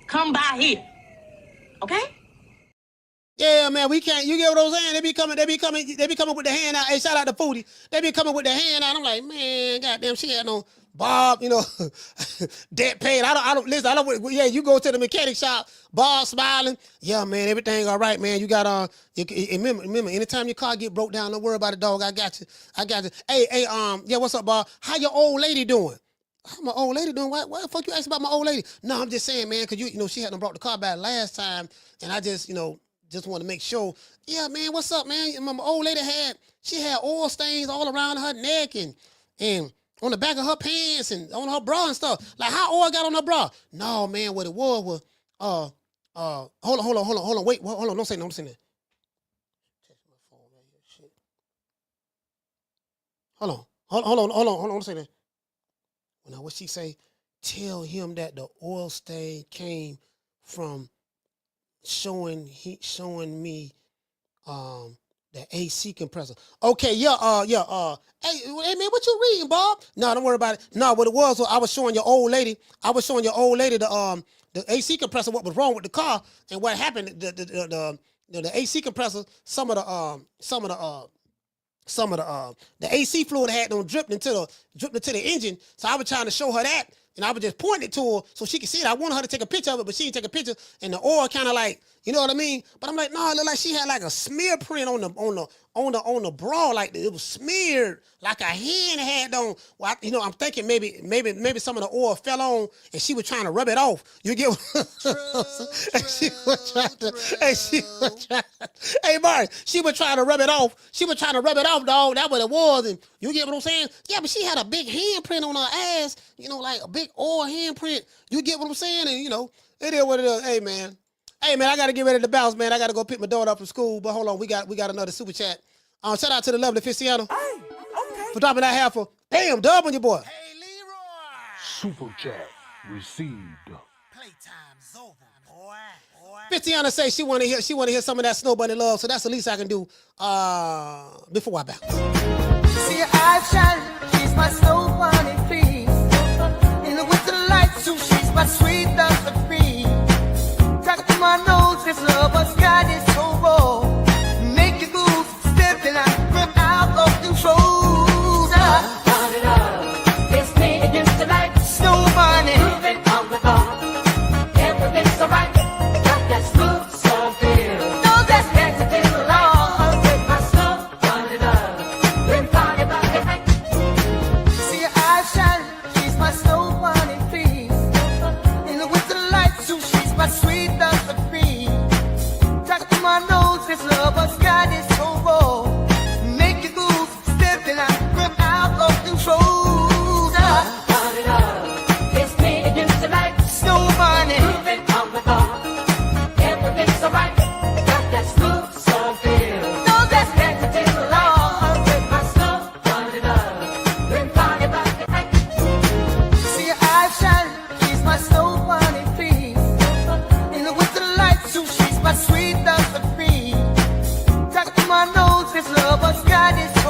come by here. Okay? Yeah, man, we can't. You get what I'm saying? They be coming with the hand out. Hey, shout out to Foodie. They be coming with the hand out. I'm like, man, goddamn, she had no Bob, you know, debt paid. Yeah, you go to the mechanic shop, Bob smiling. Yeah, man, everything all right, man. You got remember, anytime your car get broke down, don't worry about it, dog. I got you. Hey, yeah, what's up, Bob? How your old lady doing? How my old lady doing? Why the fuck you asking about my old lady? No, I'm just saying, man, because you know, she hadn't brought the car back last time, and I just, you know, just want to make sure. Yeah, man, what's up, man? My old lady had oil stains all around her neck and on the back of her pants and on her bra and stuff. Like, how oil got on her bra? No, man, what it was hold on, wait, hold on, don't say that. Hold on, don't say that. Now, what she say? Tell him that the oil stain came from showing me the AC compressor. Okay, hey man, what you reading, Bob? No, don't worry about it. No, what it was I was showing your old lady the AC compressor, what was wrong with the car, and what happened. The AC compressor, some of the AC fluid had them dripped into the engine. So I was trying to show her that, and I was just pointing it to her so she could see it. I wanted her to take a picture of it, but she didn't take a picture, and the oil kind of like, you know what I mean? But I'm like, no, it looked like she had like a smear print on the bra, like it was smeared, like a hand had on. Well, I'm thinking maybe some of the oil fell on, and she was trying to rub it off. You get what? She was trying to rub it off. She was trying to rub it off, dog. That's what it was, and you get what I'm saying? Yeah, but she had a big handprint on her ass, like a big oil handprint. You get what I'm saying? And it is what it is. Hey, man, I got to get ready to bounce, man. I got to go pick my daughter up from school. But hold on, we got another super chat. Shout out to the lovely Fistiano. Hey, okay. For dropping that half for bam, dub on your boy. Hey, Leroy. Super chat received. Playtime's over, boy. Fistiano say she want to hear some of that Snow Bunny love, so that's the least I can do before I bounce. See her eyes shining, she's my Snow Bunny, please. In the winter lights, too, she's my sweet Dr. Free. Talk to my nose, this lover's got is so raw. Make you move, stepping out of control. Turn it up, it's me against the light. Snow Bunny, moving on the car. Everything's alright, got that smooth, so feel. No, that's next to the law. With my Snow Bunny love, we're party about the night. See her eyes shining, she's my Snow Bunny, please. In the winter lights, too, she's my sweet Dr. Free. Talk to my nose, this lover's got is so raw. Make you move, stepping out of control. Turn it up, it's me against the light. Snow Bunny, moving on the bar. Everything's alright, got that smooth, so feel. No, that's next to the law. With my Snow Bunny love, we're party about the night. See her eyes shining, she's my Snow Bunny, please. In the winter lights, too, she's my sweet Dr. Free. Talk to my nose, this lover's got is so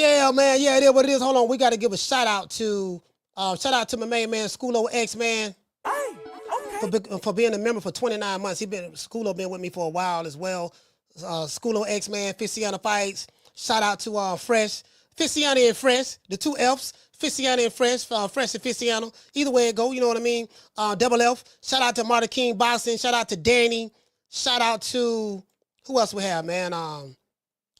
Yeah, man. Yeah, it is what it is. Hold on. We got to give a shout out to my main man, Schoolo X, man. For being a member for 29 months. Schoolo been with me for a while as well. Schoolo X, man, Ficiano Fights. Shout out to Fresh. Ficiano and Fresh, the two Fs. Ficiano and Fresh, Fresh and Ficiano. Either way it go, you know what I mean? Double F. Shout out to Martin King Boxing. Shout out to Danny. Shout out to, who else we have, man?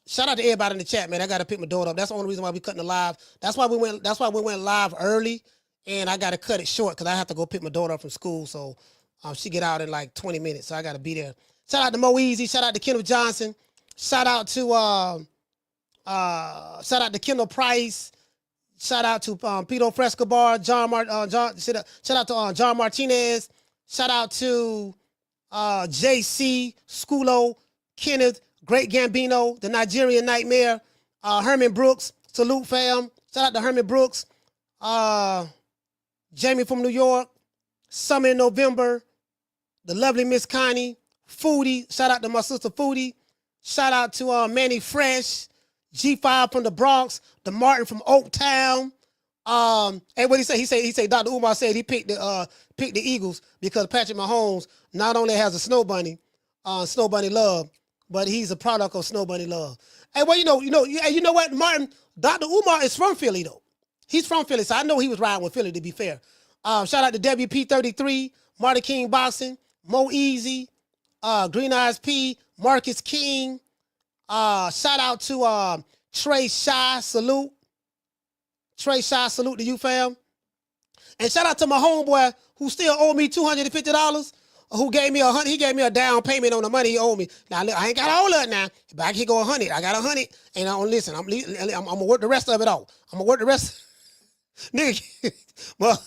Shout out to everybody in the chat, man. I got to pick my daughter up. That's the only reason why we cutting the live. That's why we went live early, and I got to cut it short because I have to go pick my daughter up from school. So she get out in like 20 minutes, so I got to be there. Shout out to Mo Easy. Shout out to Kendall Johnson. Shout out to Kendall Price. Shout out to Pito Frescobar. Shout out to John Martinez. Shout out to JC, Schoolo, Kenneth, Great Gambino, the Nigerian Nightmare, Herman Brooks. Salute, fam. Shout out to Herman Brooks. Jamie from New York. Summer in November. The lovely Miss Connie. Foodie. Shout out to my sister Foodie. Shout out to Manny Fresh. G5 from the Bronx. The Martin from Oaktown. Hey, what he say? He said Dr. Umar said he picked the Eagles because Patrick Mahomes not only has a Snow Bunny love, but he's a product of Snow Bunny love. Hey, well, you know what, Martin? Dr. Umar is from Philly though. He's from Philly, so I know he was riding with Philly. To be fair, shout out to WP33, Martin King Boxing, Mo Easy, Green Eyes P, Marcus King. Shout out to Trey Shy, salute. Trey Shy, salute to you, fam. And shout out to my homeboy who still owe me $250, who gave me $100. He gave me a down payment on the money he owed me. Now, look, I ain't got all of it now. Back here go $100. I got $100. And listen, I'm gonna work the rest of it out. I'm gonna work the rest. Nigga, well,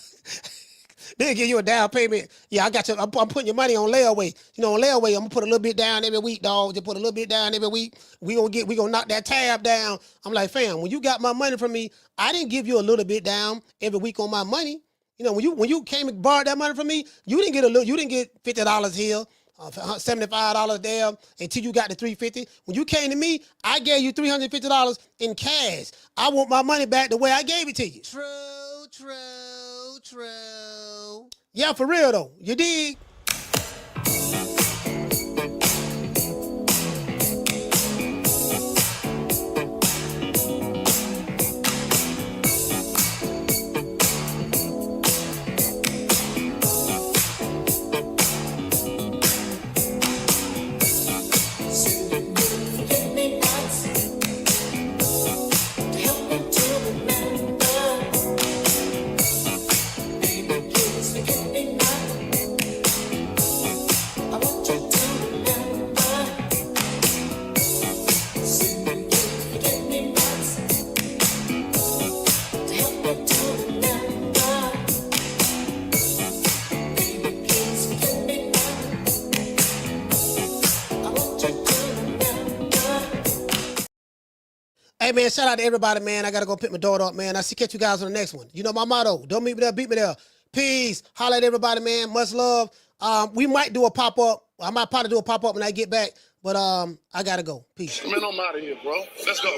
they'll give you a down payment. Yeah, I got you. I'm putting your money on layaway. You know, on layaway, I'm gonna put a little bit down every week, dog. Just put a little bit down every week. We gonna knock that tab down. I'm like, fam, when you got my money from me, I didn't give you a little bit down every week on my money. You know, when you came and borrowed that money from me, you didn't get $50 here, $75 there until you got the $350. When you came to me, I gave you $350 in cash. I want my money back the way I gave it to you. True. Yeah, for real though. You dig? Hey, man, shout out to everybody, man. I got to go pick my daughter up, man. I see catch you guys on the next one. You know my motto. Don't meet me there, beat me there. Peace. Holla at everybody, man. Much love. We might do a pop-up. I might probably do a pop-up when I get back, but I got to go. Peace. Man, I'm out of here, bro. Let's go.